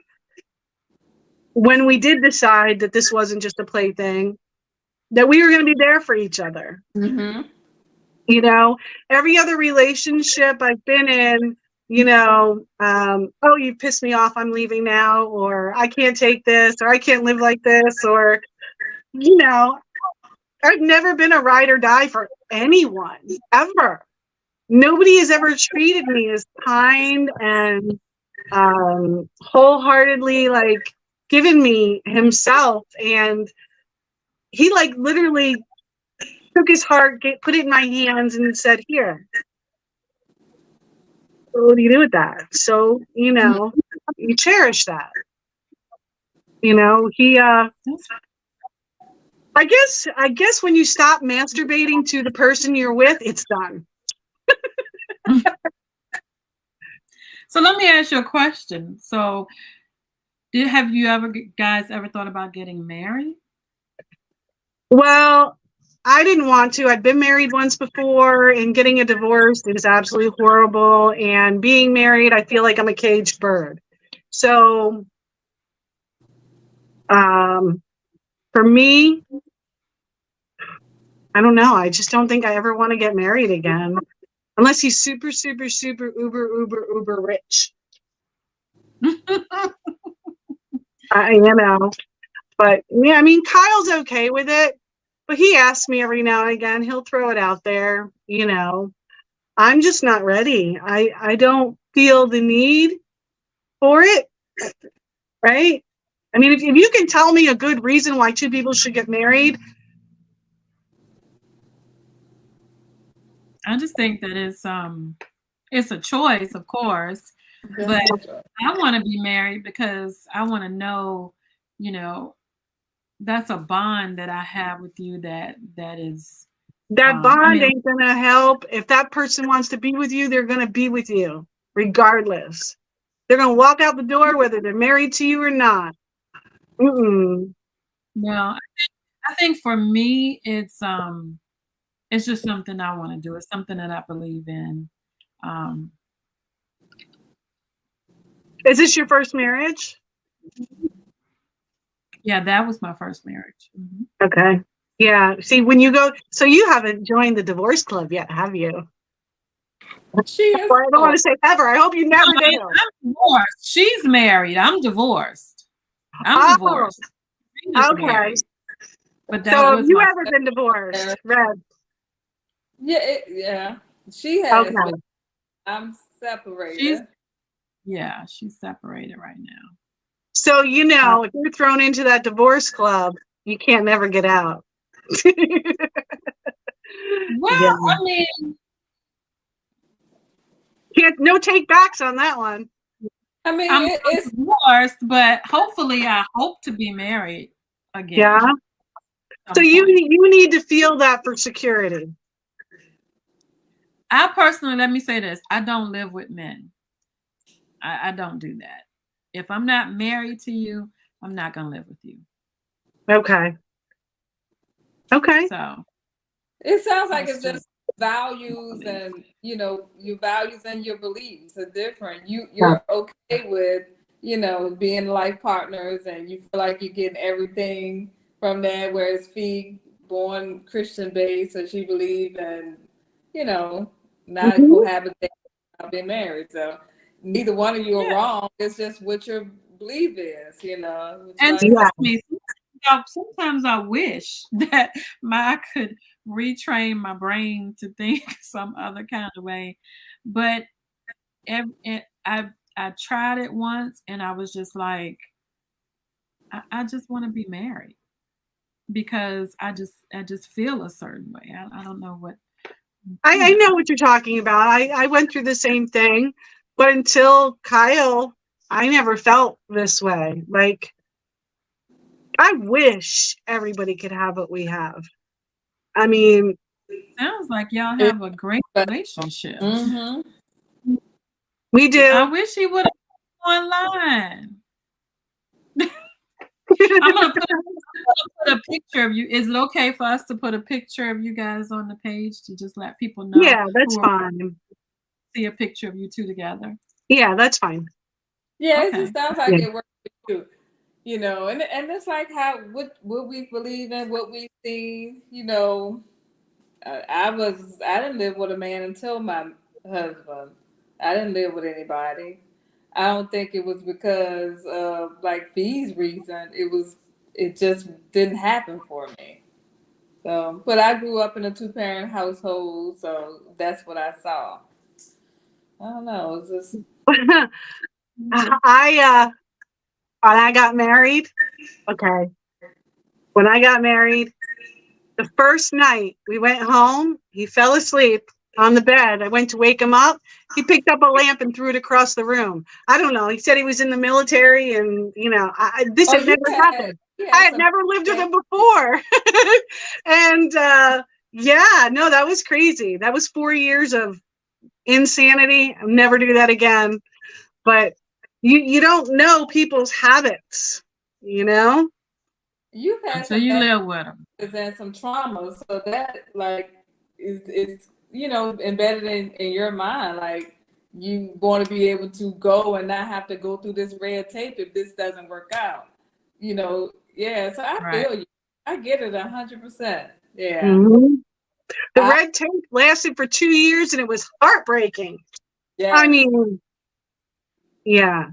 when we did decide that this wasn't just a plaything, that we were going to be there for each other. Mm-hmm. Every other relationship I've been in, oh, you pissed me off, I'm leaving now, or I can't take this, or I can't live like this, or, I've never been a ride or die for anyone, ever. Nobody has ever treated me as kind and wholeheartedly, given me himself. And he, literally took his heart, put it in my hands and said, here, what do you do with that? So, you cherish that. He, I guess when you stop masturbating to the person you're with, it's done. So let me ask you a question. So have you guys ever thought about getting married? Well, I didn't want to. I'd been married once before, and getting a divorce is absolutely horrible. And being married, I feel like I'm a caged bird. So, for me, I don't know. I just don't think I ever want to get married again. Unless he's super, super, super, uber rich. You know. But yeah, I mean, Kyle's okay with it. But he asks me every now and again. He'll throw it out there, you know. I'm just not ready. I don't feel the need for it, right? I mean, if you can tell me a good reason why two people should get married. I just think that it's a choice, of course, but I want to be married because I want to know, you know, that's a bond that I have with you that is That bond I mean, ain't gonna help. If that person wants to be with you, they're gonna be with you, regardless. They're gonna walk out the door whether they're married to you or not. Mm-mm. no, I think for me it's just something I want to do. It's something that I believe in. Is this your first marriage? Yeah, that was my first marriage. Mm-hmm. Okay. Yeah. See, when you go, so you haven't joined the divorce club yet, have you? She is. Well, I don't want to say ever. I hope you never do. I'm divorced. She's married. I'm divorced. I'm divorced. Okay. Married. But that so was have you ever been divorced, Red? Yeah, yeah. She has. Okay. I'm separated. She's separated right now. So, you know, if you're thrown into that divorce club, you can't never get out. Well, yeah. I mean, no take backs on that one. I mean, I'm divorced, but hopefully I hope to be married again. Yeah. So you need to feel that for security. I personally, let me say this, I don't live with men. I don't do that. If I'm not married to you, I'm not going to live with you. Okay. So it sounds like it's just values, and you know, your values and your beliefs are different. You're okay with, you know, being life partners, and you feel like you're getting everything from that, whereas Fee, born Christian based, so she believed in, you know, not cohabiting, not being married. So neither one of you are wrong. It's just what your belief is, you know. And me, sometimes I wish that I could retrain my brain to think some other kind of way, but I tried it once, and I was just like, I just want to be married because I just feel a certain way. I don't know what. I know what you're talking about. I went through the same thing, but until Kyle, I never felt this way. Like, I wish everybody could have what we have. I mean, sounds like y'all have a great relationship. Mm-hmm. We do. I wish he would have online. I'm gonna put a picture of you. Is it okay for us to put a picture of you guys on the page to just let people know? Yeah, that's fine. See a picture of you two together. Yeah, that's fine. Yeah, it just sounds like it works for you. You know, and it's like what we believe in, what we see. You know, I didn't live with a man until my husband. I didn't live with anybody. I don't think it was because of like Fee's reason. It just didn't happen for me. So, but I grew up in a 2-parent household, so that's what I saw. I don't know. It's just when I got married, when I got married, the first night we went home, he fell asleep on the bed. I went to wake him up. He picked up a lamp and threw it across the room. I don't know. He said he was in the military, and you know, this had never happened. I had never lived with him before. And no, that was crazy. That was 4 years of insanity. I'll never do that again. But you don't know people's habits, you know? You've had so you live with them. And some trauma. So that like is you know, embedded in your mind. Like you want to be able to go and not have to go through this red tape if this doesn't work out. You know, yeah. So I Right. feel you. I get it 100%. Yeah. Mhm. The I- red tape lasted for 2 years and it was heartbreaking. Yes, I mean, yeah.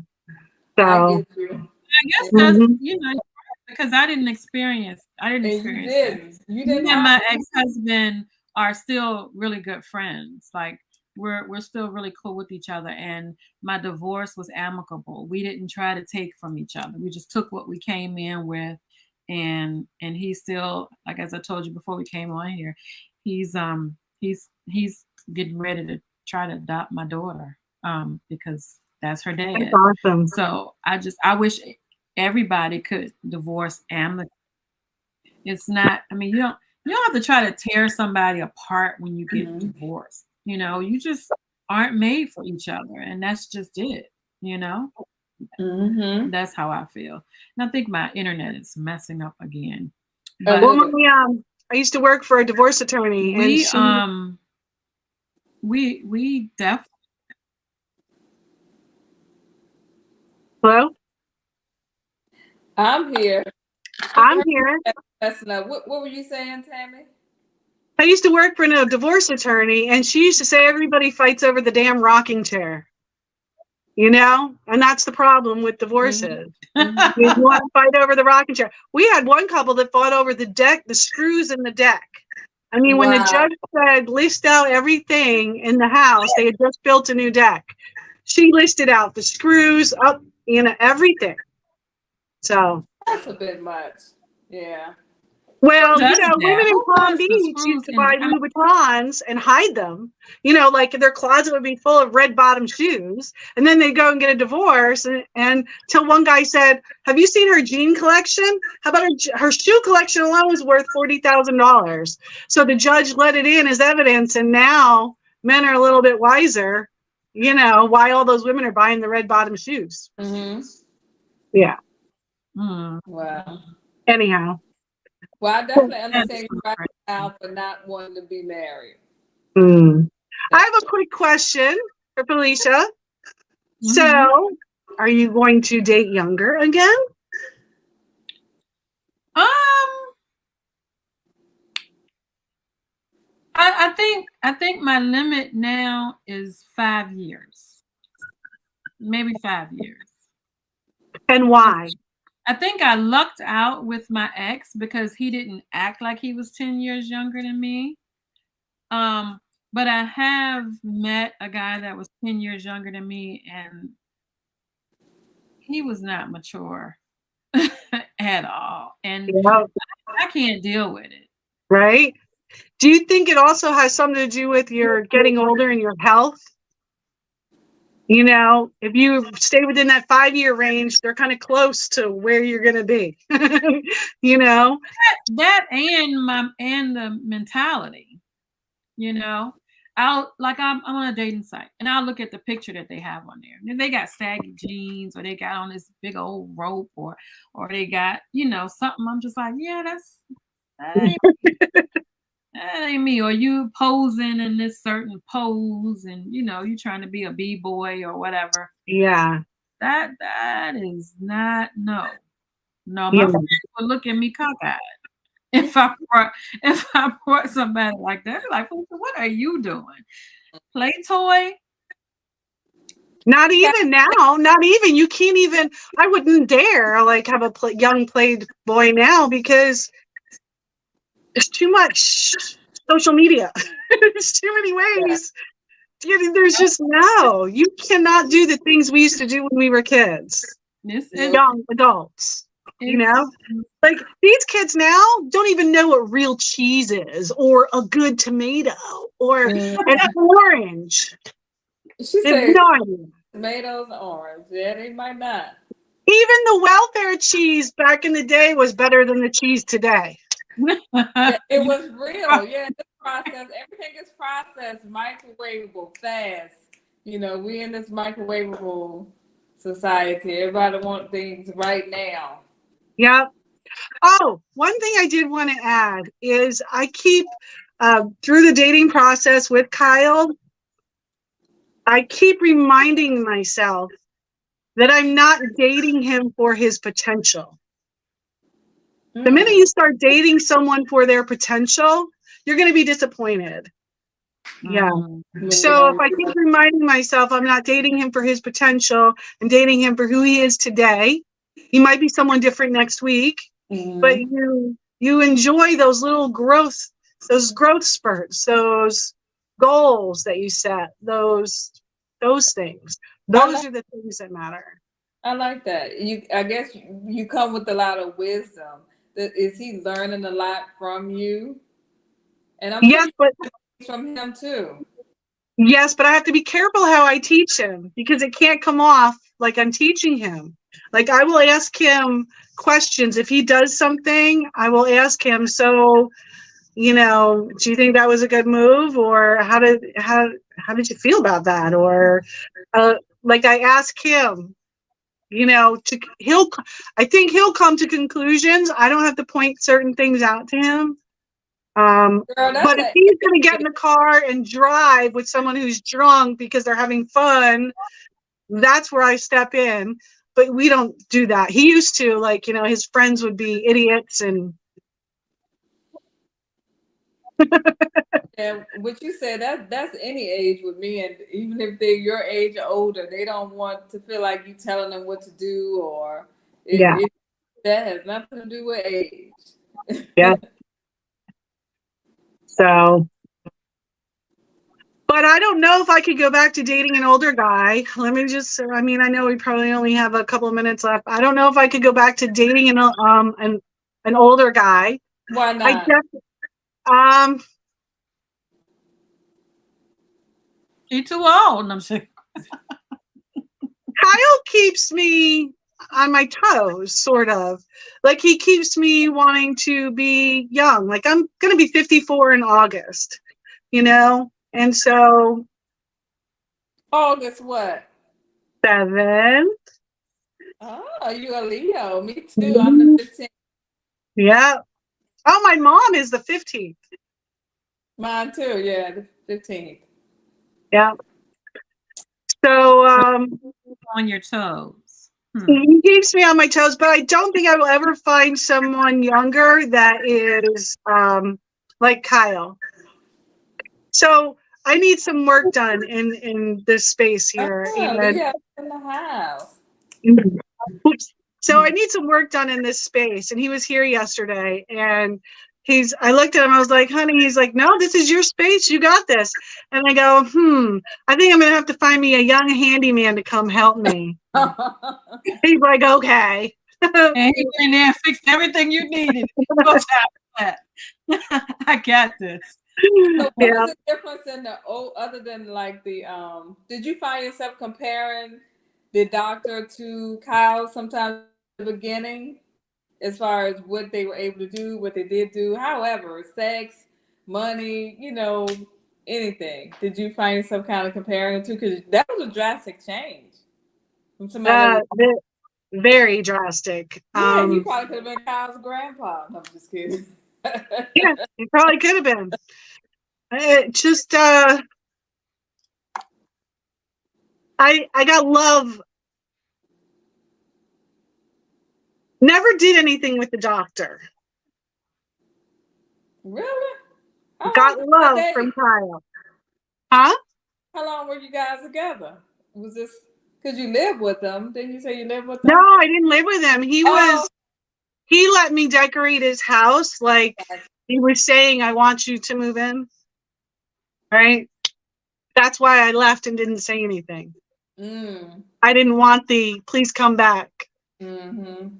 I So, get you. I guess that's, mhm. because I didn't experience And you that. didn't. You Me didn't and my have ex-husband are still really good friends. Like we're still really cool with each other. And my divorce was amicable. We didn't try to take from each other. We just took what we came in with. And he's still, like as I told you before we came on here, he's getting ready to try to adopt my daughter because that's her dad. That's awesome. So I wish everybody could divorce amicably. It's not, I mean, you don't have to try to tear somebody apart when you get divorced. You know, you just aren't made for each other, and that's just it, you know? Mm-hmm. That's how I feel. And I think my internet is messing up again. But Well, I used to work for a divorce attorney, and we definitely. Hello? I'm here. I'm here. Messing up. What were you saying, Tammy? I used to work for a divorce attorney, and she used to say everybody fights over the damn rocking chair. You know? And that's the problem with divorces. Mm-hmm. You want to fight over the rocking chair. We had one couple that fought over the deck, the screws in the deck. I mean, when the judge said list out everything in the house, they had just built a new deck. She listed out the screws, up, everything. So That's a bit much. Yeah. Well, Who does women in that? Palm Who does the Beach screws used to in buy the- Louboutins and hide them. Like their closet would be full of red bottom shoes. And then they'd go and get a divorce. And till one guy said, have you seen her jean collection? How about her shoe collection alone is worth $40,000. So the judge let it in as evidence. And now men are a little bit wiser, why all those women are buying the red bottom shoes. Mm-hmm. Yeah. Wow. Anyhow. Well, I definitely understand you right now for not wanting to be married. I have a quick question for Felicia. So, are you going to date younger again? I think my limit now is 5 years, maybe 5 years. And why? I think I lucked out with my ex because he didn't act like he was 10 years younger than me. But I have met a guy that was 10 years younger than me, and he was not mature at all. And I can't deal with it. Right? Do you think it also has something to do with your getting older and your health? If you stay within that 5-year range, they're kind of close to where you're going to be. That and the mentality. I'm on a dating site and I'll look at the picture that they have on there. And they got saggy jeans, or they got on this big old rope, or they got, something. I'm just like, yeah, that ain't me. Or you posing in this certain pose, and you trying to be a b-boy or whatever. Yeah. That is not no. My friends would look at me cockeyed if I brought somebody like that. They're like, what are you doing? Play toy? Not even now. Not even. You can't even. I wouldn't dare have a young playboy now because there's too much social media. There's too many ways. There's just no. You cannot do the things we used to do when we were kids. Young adults. Like these kids now don't even know what real cheese is, or a good tomato, or an orange. She said no idea. Tomatoes, orange. Yeah, they might not. Even the welfare cheese back in the day was better than the cheese today. Yeah, it was real. Yeah, this process, everything is processed, microwavable, fast. We in this microwavable society. Everybody wants things right now. Yep. Oh, one thing I did want to add is I keep through the dating process with Kyle, I keep reminding myself that I'm not dating him for his potential. The minute you start dating someone for their potential, you're going to be disappointed. Yeah. So if I keep reminding myself I'm not dating him for his potential and dating him for who he is today, he might be someone different next week, but you enjoy those little growth spurts, those goals that you set, those things. Those are the things that matter. I like that. I guess you come with a lot of wisdom. Is he learning a lot from you? And I'm yes, but from him too. Yes, but I have to be careful how I teach him because it can't come off like I'm teaching him. Like I will ask him questions. If he does something, I will ask him, so, do you think that was a good move? Or how did you feel about that? Or like I ask him, I think he'll come to conclusions. I don't have to point certain things out to him. But if he's going to get in the car and drive with someone who's drunk because they're having fun, that's where I step in. But we don't do that. He used to, his friends would be idiots and. And what you said, that's any age with me, and even if they're your age or older, they don't want to feel like you telling them what to do, or that has nothing to do with age. Yeah. So, but I don't know if I could go back to dating an older guy. I know we probably only have a couple of minutes left. I don't know if I could go back to dating an older guy. Why not? He's too old. I'm saying. Kyle keeps me on my toes, sort of. Like he keeps me wanting to be young. Like I'm going to be 54 in August, and so. August what? 7th. Oh, you a Leo. Me too. I'm the 15th. Yeah. Oh, my mom is the 15th. Mine too. Yeah, the 15th. Yeah. So on your toes. He keeps me on my toes, but I don't think I will ever find someone younger that is like Kyle. So I need some work done in this space here. In the house. So I need some work done in this space. And he was here yesterday, and I looked at him, I was like, honey, he's like, no, this is your space. You got this. And I go, I think I'm going to have to find me a young handyman to come help me. He's like, okay. And he went in there and fixed everything you needed. I got this. So what was the difference in the other than like the did you find yourself comparing the doctor to Kyle sometimes at the beginning as far as what they were able to do, what they did do, however, sex, money, anything? Did you find yourself kind of comparing the two? Because that was a drastic change from somebody. Very drastic. Yeah, he probably could have been Kyle's grandpa. No, I'm just kidding. Yeah, he probably could have been. It just I got love. Never did anything with the doctor. Really? Got love from Kyle. Huh? How long were you guys together? Was this because you lived with them? Didn't you say you lived with them? No, I didn't live with him. He let me decorate his house. Like he was saying, I want you to move in. Right? That's why I left and didn't say anything. I didn't want please come back. Mm-hmm.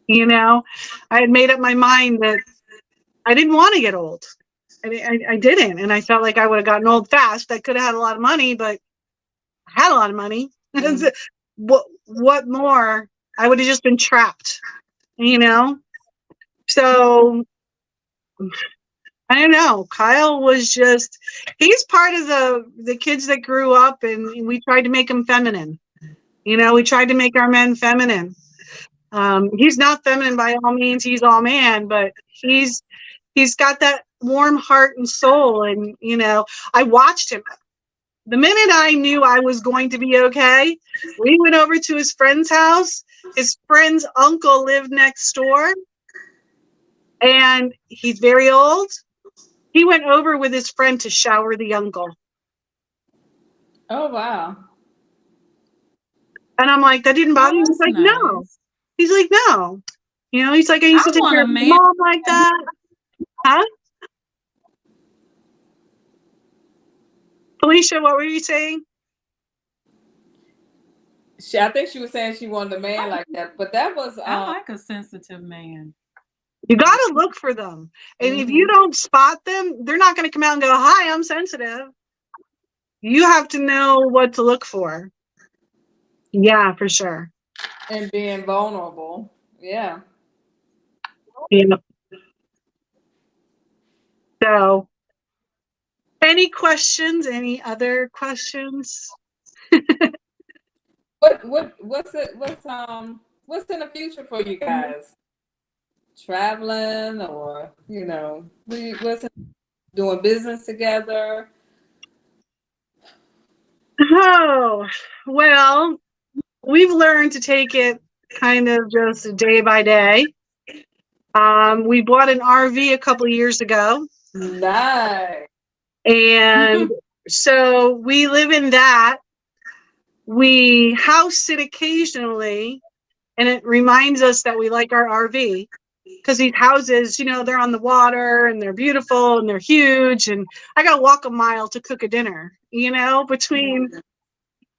I had made up my mind that I didn't want to get old. I didn't. And I felt like I would have gotten old fast. I could have had a lot of money, but I had a lot of money. Mm-hmm. What more? I would have just been trapped, So I don't know. Kyle was he's part of the kids that grew up, and we tried to make him feminine. We tried to make our men feminine. He's not feminine by all means. He's all man, but he's got that warm heart and soul. And, I watched him. the minute I knew I was going to be okay, we went over to his friend's house. His friend's uncle lived next door, and he's very old. He went over with his friend to shower the uncle. Oh wow. And I'm like, that didn't bother you? He's that's like, no. nice. He's like, no. You know, he's like, I used I to take want care a of my man- mom like that. Huh? Felicia, what were you saying? I think she was saying she wanted a man like that, but that was I like a sensitive man. You got to look for them. And if you don't spot them, they're not going to come out and go, hi, I'm sensitive. You have to know what to look for. Yeah, for sure. and being vulnerable. Yeah. Yeah. So, any questions? Any other questions? What's in the future for you guys? Traveling, or doing business together? Oh, well, we've learned to take it kind of just day by day. We bought an RV a couple of years ago, Nice. and so we live in that. We house sit occasionally, and it reminds us that we like our RV, because these houses, they're on the water and they're beautiful and they're huge, and I got to walk a mile to cook a dinner, between.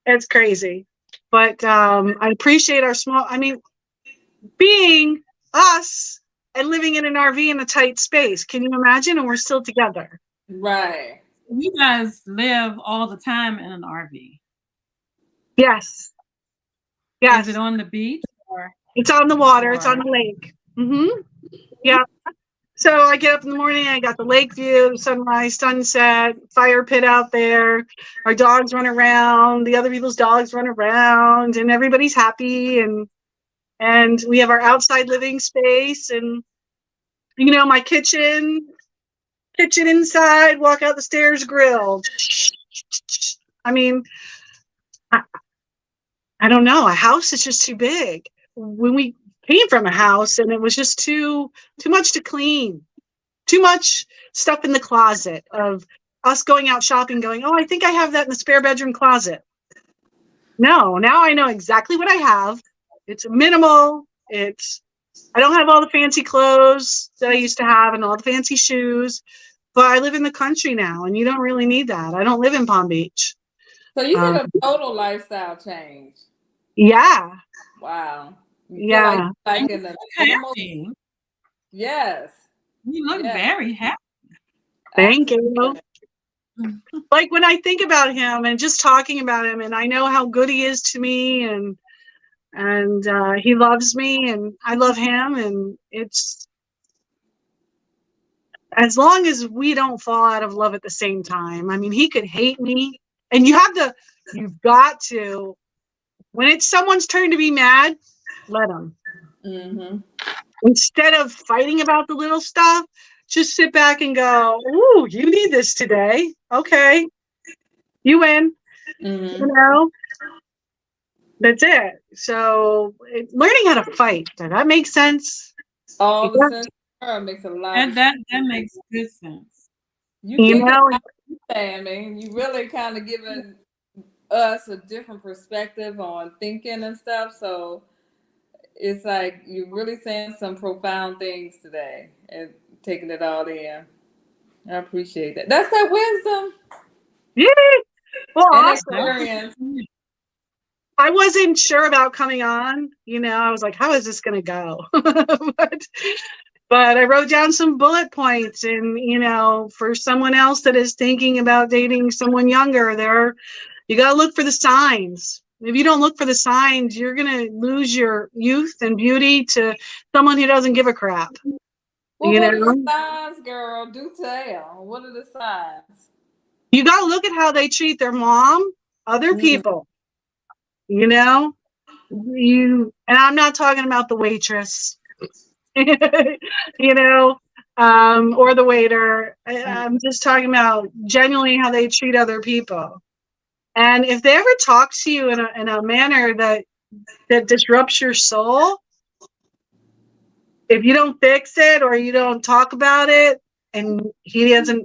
It's crazy. But I appreciate our being us and living in an RV in a tight space. Can you imagine? And we're still together. Right. You guys live all the time in an RV. Yes. Yes. Is it on the beach or? It's on the water. It's on the lake. Mm-hmm. Yeah. So I get up in the morning, I got the lake view, sunrise, sunset, fire pit out there. Our dogs run around, the other people's dogs run around, and everybody's happy. And we have our outside living space, and my kitchen inside, walk out the stairs, grill. I mean, I don't know. A house is just too big. When we came from a house, and it was just too much to clean, too much stuff in the closet of us going out shopping, going, oh, I think I have that in the spare bedroom closet. No, now I know exactly what I have. It's minimal. I don't have all the fancy clothes that I used to have and all the fancy shoes, but I live in the country now, and you don't really need that. I don't live in Palm Beach. So you did a total lifestyle change. Yeah. Wow. Yeah. Like in the Happy. Yes. You look very happy. Thank you. Like when I think about him and just talking about him, and I know how good he is to me, and he loves me, and I love him, and it's as long as we don't fall out of love at the same time. I mean, he could hate me, and you've got to, when it's someone's turn to be mad, let them. Mm-hmm. Instead of fighting about the little stuff, just sit back and go, ooh, you need this today. Okay. You win. Mm-hmm. That's it. So learning how to fight, does that make sense? All the sense makes a lot of that makes good sense. You really kind of given us a different perspective on thinking and stuff. So it's like you're really saying some profound things today and taking it all in. I appreciate that. That's that wisdom. Yeah. Well, and awesome. Experience. I wasn't sure about coming on. I was like, how is this going to go? But I wrote down some bullet points, and, for someone else that is thinking about dating someone younger, you got to look for the signs. If you don't look for the signs, you're going to lose your youth and beauty to someone who doesn't give a crap. Well, what are the signs, girl? Do tell. What are the signs? You got to look at how they treat their mom, other people. And I'm not talking about the waitress, or the waiter. I'm just talking about genuinely how they treat other people. And if they ever talk to you in a manner that disrupts your soul, if you don't fix it or you don't talk about it and he doesn't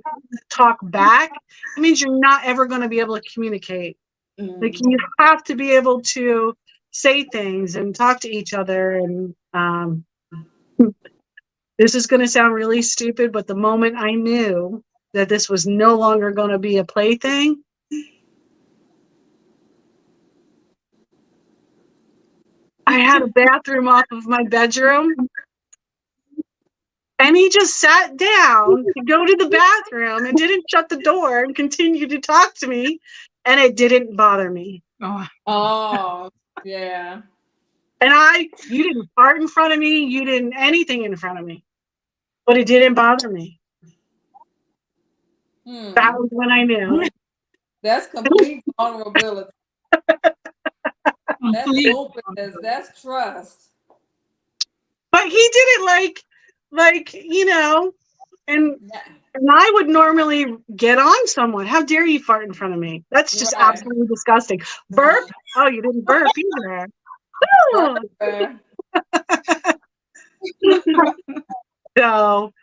talk back, it means you're not ever going to be able to communicate. Like, you have to be able to say things and talk to each other. And this is going to sound really stupid, but the moment I knew that this was no longer going to be a plaything, I had a bathroom off of my bedroom, and he just sat down to go to the bathroom and didn't shut the door and continued to talk to me, and it didn't bother me. Oh, yeah. And you didn't fart in front of me, you didn't anything in front of me, but it didn't bother me. That was when I knew. That's complete vulnerability. That's openness. That's trust. But he did it like and I would normally get on someone. How dare you fart in front of me? That's just absolutely disgusting. Burp? Oh, you didn't burp either. So,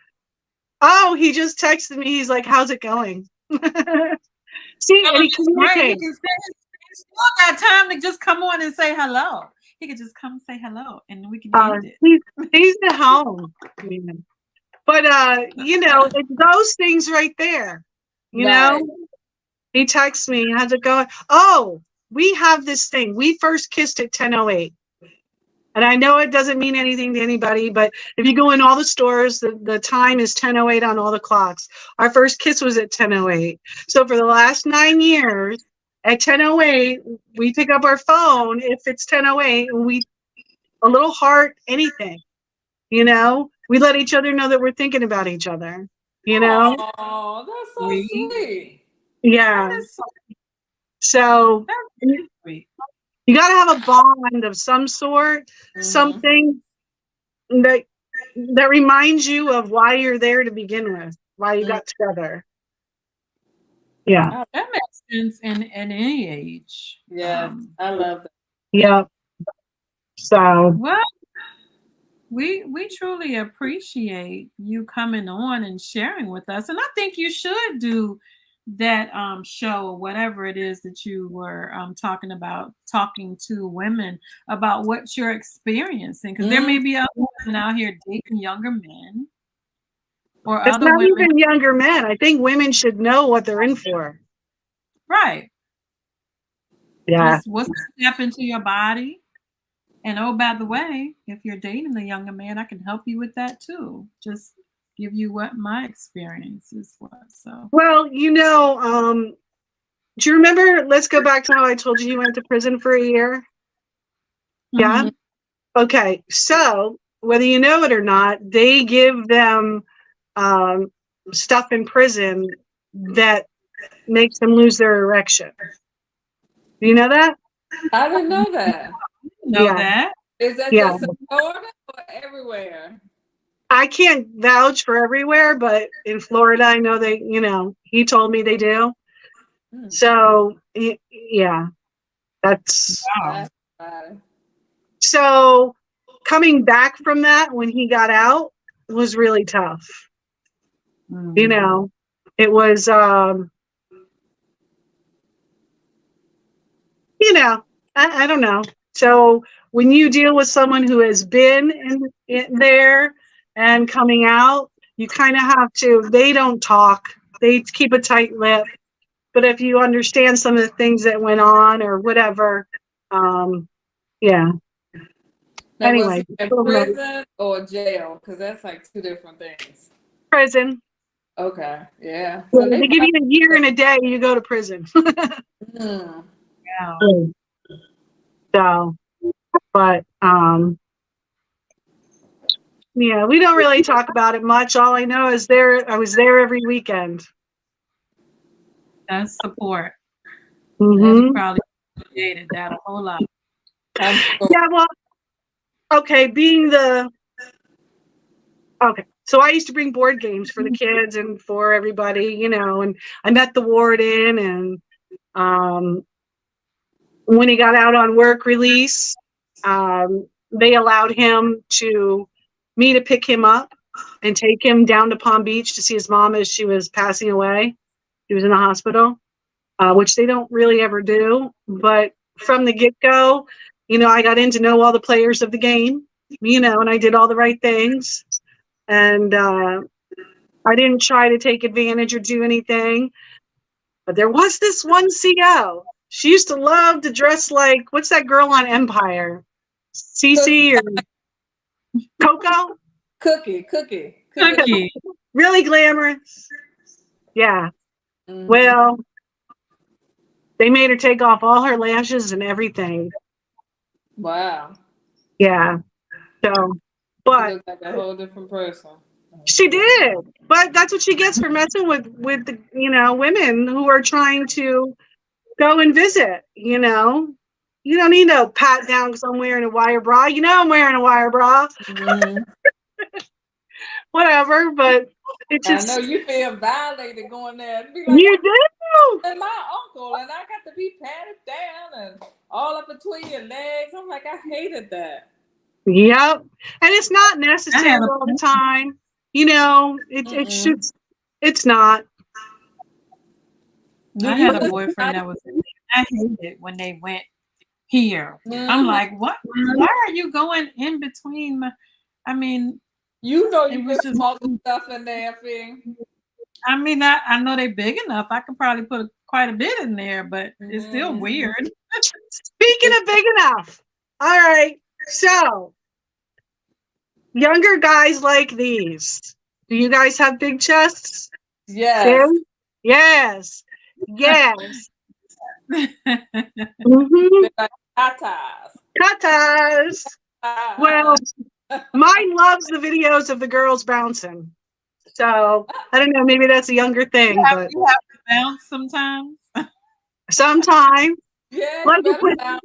he just texted me. He's like, "How's it going?" See, and he communicates. He still got time to just come on and say hello. He could just come and say hello, and we can end it. He's at home. But it's those things right there. You know, he texts me, "How's it going?" Oh, we have this thing. We first kissed at 10:08. And I know it doesn't mean anything to anybody, but if you go in all the stores, the time is 10:08 on all the clocks. Our first kiss was at 10:08. So for the last 9 years, at 10:08, we pick up our phone if it's 10:08, and a little heart, anything. We let each other know that we're thinking about each other. Oh, that's so sweet. Yeah. So you got to have a bond of some sort, something that reminds you of why you're there to begin with, why you got together. Yeah. That makes sense in any age. Yeah, I love that. Yeah. So. Well, we truly appreciate you coming on and sharing with us. And I think you should do that show or whatever it is that you were talking to women about what you're experiencing, because there may be other women out here dating younger men or it's other not women. even younger men. I think women should know what they're in for. Right. Yeah. What's going to happen to your body? And oh, by the way, if you're dating a younger man, I can help you with that too. Just give you what my experiences was. So, well, do you remember? Let's go back to how I told you went to prison for a year. Yeah. Okay. So whether you know it or not, they give them stuff in prison that makes them lose their erection. Do you know that? I didn't know that. That is that just in Florida or everywhere? I can't vouch for everywhere, but in Florida, I know he told me they do. So, yeah, that's. wow. So coming back from that when he got out was really tough. It was, I don't know. So when you deal with someone who has been in there and coming out, you kind of have to, they don't talk. They keep a tight lip. But if you understand some of the things that went on or whatever, yeah. Now, anyway. Was it in prison or jail? Because that's like two different things. Prison. Okay, yeah. So they give you a year and a day, you go to prison. Yeah. So, but, yeah, we don't really talk about it much. All I know is I was there every weekend. That's support. Mm-hmm. You probably appreciated that a whole lot. Yeah, well, okay, so I used to bring board games for the kids and for everybody, and I met the warden, and when he got out on work release, they allowed him me to pick him up and take him down to Palm Beach to see his mom as she was passing away. She was in the hospital, which they don't really ever do. But from the get-go, I got in to know all the players of the game, and I did all the right things. And I didn't try to take advantage or do anything. But there was this one CO. She used to love to dress like, what's that girl on Empire? Cece or Coco? Cookie. Really glamorous. Yeah. Mhm. Well, they made her take off all her lashes and everything. Wow. Yeah. So, She but looks like a whole different person. she did. But that's what she gets for messing with the women who are trying to go and visit. You don't need no pat down because I'm wearing a wire bra. I'm wearing a wire bra. Mhm. Whatever, but it I just know you feel violated going there. And be like, you do. and my uncle, and I got to be patted down and all up between your legs. I'm like, I hated that. Yep. And it's not I necessary had a- all the time. It's not. I had a boyfriend that was. I hated when they went here. I'm like, what? Why are you going in between my? I mean, You know it you was put just- smoking stuff in there, Fing. I mean, I know they're big enough. I could probably put quite a bit in there, but it's still weird. Speaking of big enough. All right. So, younger guys like these. Do you guys have big chests? Yes. Tim? Yes. Yes. Mm-hmm. Like tatas. Tatas. Well, mine loves the videos of the girls bouncing. So I don't know, maybe that's a younger thing, but you have to bounce sometimes. sometimes, yeah, like you if, we, better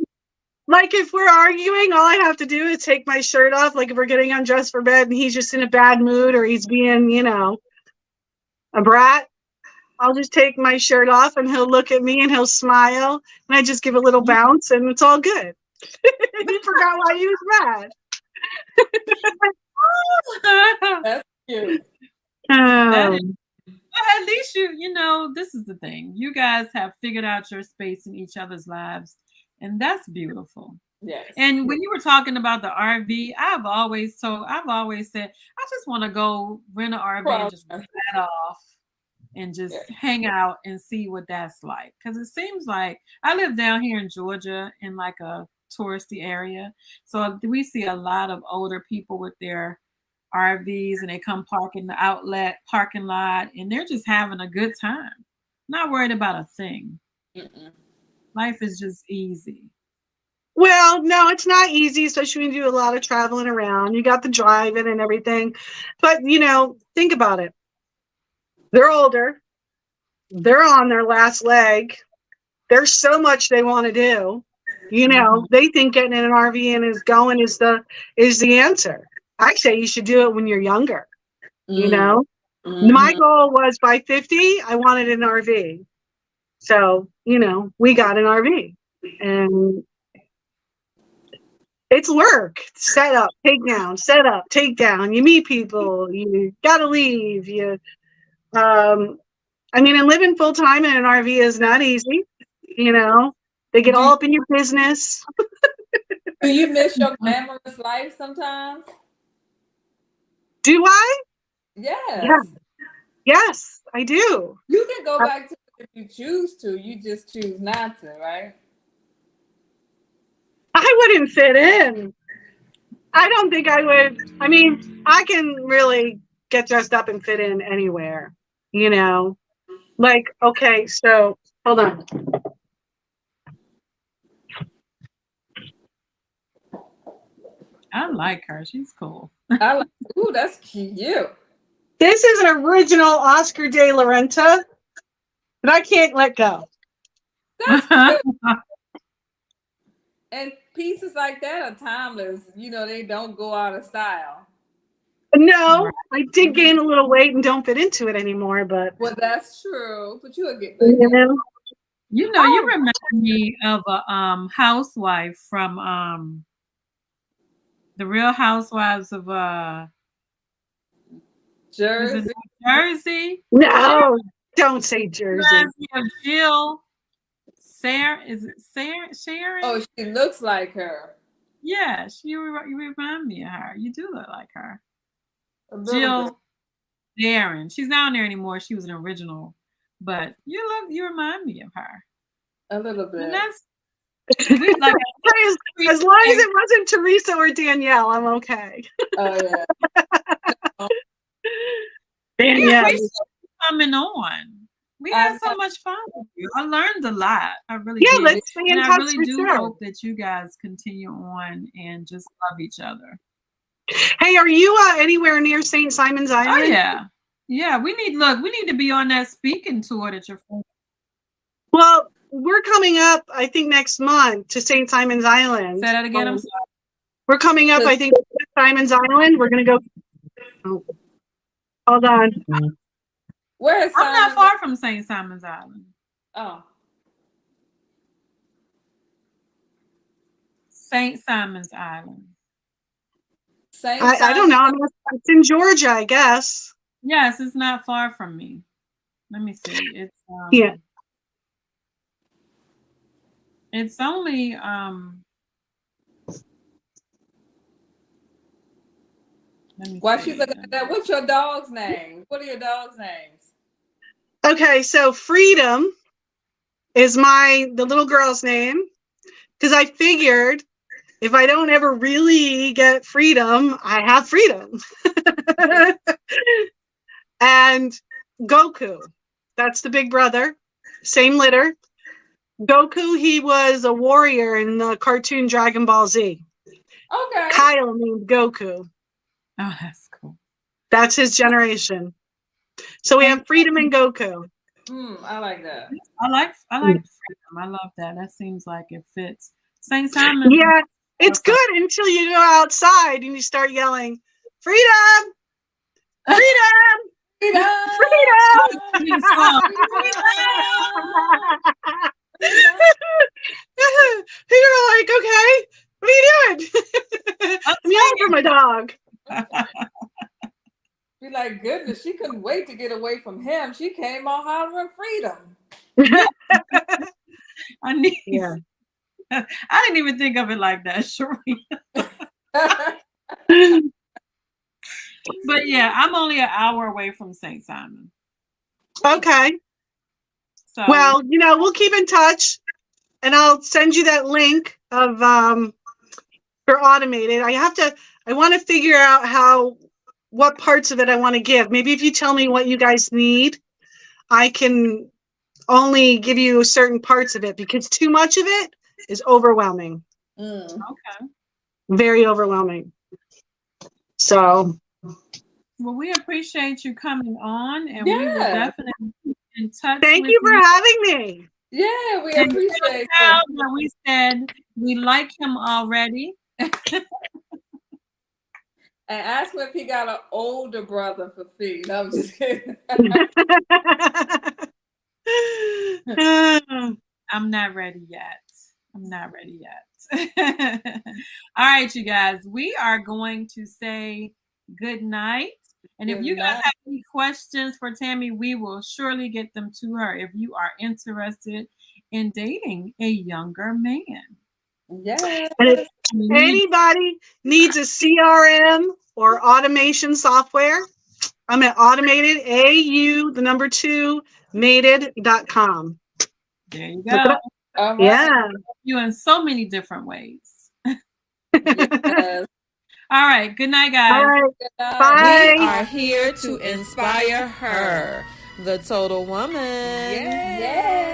like if we're arguing, all I have to do is take my shirt off. Like if we're getting undressed for bed and he's just in a bad mood or he's being, a brat, I'll just take my shirt off and he'll look at me and he'll smile and I just give a little bounce and it's all good. He forgot why he was mad. That's cute. That Oh. is, well, at least this is the thing. You guys have figured out your space in each other's lives, and that's beautiful. Yes. And when you were talking about the RV, I've always said, I just want to go rent an RV and just rent that off and just hang out and see what that's like. Because it seems like I live down here in Georgia in like a touristy area. So we see a lot of older people with their RVs and they come park in the outlet parking lot and they're just having a good time. Not worried about a thing. Mm-mm. Life is just easy. Well, no, it's not easy, especially when you do a lot of traveling around. You got the driving and everything. But, think about it. They're older. They're on their last leg. There's so much they want to do. They think getting in an RV and is the answer. I say you should do it when you're younger. Mm-hmm. My goal was by 50, I wanted an RV. So, we got an RV and it's work. Set up, take down, set up, take down. You meet people, you gotta leave. And living full time in an RV is not easy. They get all up in your business. Do you miss your glamorous life sometimes? Do I? Yes. Yeah. Yes, I do. You can go back to it if you choose to. You just choose not to, right? I wouldn't fit in. I don't think I would. I can really get dressed up and fit in anywhere, Like, okay, so hold on. I like her. She's cool. Ooh, that's cute. This is an original Oscar de la Renta that I can't let go. That's cute. And pieces like that are timeless. They don't go out of style. No, I did gain a little weight and don't fit into it anymore, but Well, that's true. But you'll get You know, you remind me of a housewife from the Real Housewives of Jersey. is it Jersey? No, don't say Jersey. Reminds me of Jill. Sarah, is it Sarah? Sharon? Oh, she looks like her. Yeah, you remind me of her. You do look like her. A little Jill Darren. She's not on there anymore. She was an original, but you remind me of her. bit. A little bit. And that's like as long as it wasn't Teresa or Danielle, I'm okay. Oh yeah. We Danielle. appreciate you coming on. We had so much fun with you. I learned a lot. I really Yeah, did. let's stay in And I touch really for do sure. hope that you guys continue on and just love each other. Hey, are you anywhere near St. Simon's Oh Island? yeah. Yeah, we need to be on that speaking tour that you're from. Well, we're coming up, I think, next month to St. Simon's Island. Say that again. I'm sorry. We're coming up, I think, to St. Simon's Island. We're going to go. Oh, hold on. Where is I'm not Simon? far from St. Simon's Island. Oh. St. Simon's Island. Saint I don't know. It's in Georgia, I guess. Yes, it's not far from me. Let me see. It's Yeah. It's only let me While see. she's looking at that, what's your dog's name? What are your dog's names? Okay, so Freedom is the little girl's name, because I figured if I don't ever really get freedom, I have freedom. And Goku, that's the big brother, same litter. Goku, he was a warrior in the cartoon Dragon Ball Z. Okay. Kyle named Goku. Oh, that's cool. That's his generation. So we have Freedom and Goku. I like that. I like freedom. I love that. That seems like it fits. St. Simon. Yeah, it's good until you go outside and you start yelling, "Freedom! Freedom! Freedom! Freedom!" People are like, "Okay, what are you doing?" I'm yelling for my dog. Be like, goodness, she couldn't wait to get away from him. She came on hollering freedom. Yeah. I didn't even think of it like that, Sheree. But yeah, I'm only an hour away from St. Simon. Okay. So Well, we'll keep in touch, and I'll send you that link of for automated. I want to figure out what parts of it I want to give. Maybe if you tell me what you guys need, I can only give you certain parts of it, because too much of it is overwhelming. okay. Very overwhelming. So, Well, we appreciate you coming on, and Yeah. we will definitely keep in touch. thank with you for having me. Yeah, we And appreciate tell it. that we said we like him already. And ask him if he got an older brother for Fee. No, I'm just kidding. I'm not ready yet. All right, you guys, we are going to say good night. And if you guys have any questions for Tammy, we will surely get them to her if you are interested in dating a younger man. Yeah. And if anybody needs a CRM or automation software, I'm at automated, mated.com. There you go. All right. Yeah. You in so many different ways. Yes. All right. Good night, guys. All right. Good night. Bye. We are here to inspire her, the total woman. Yeah.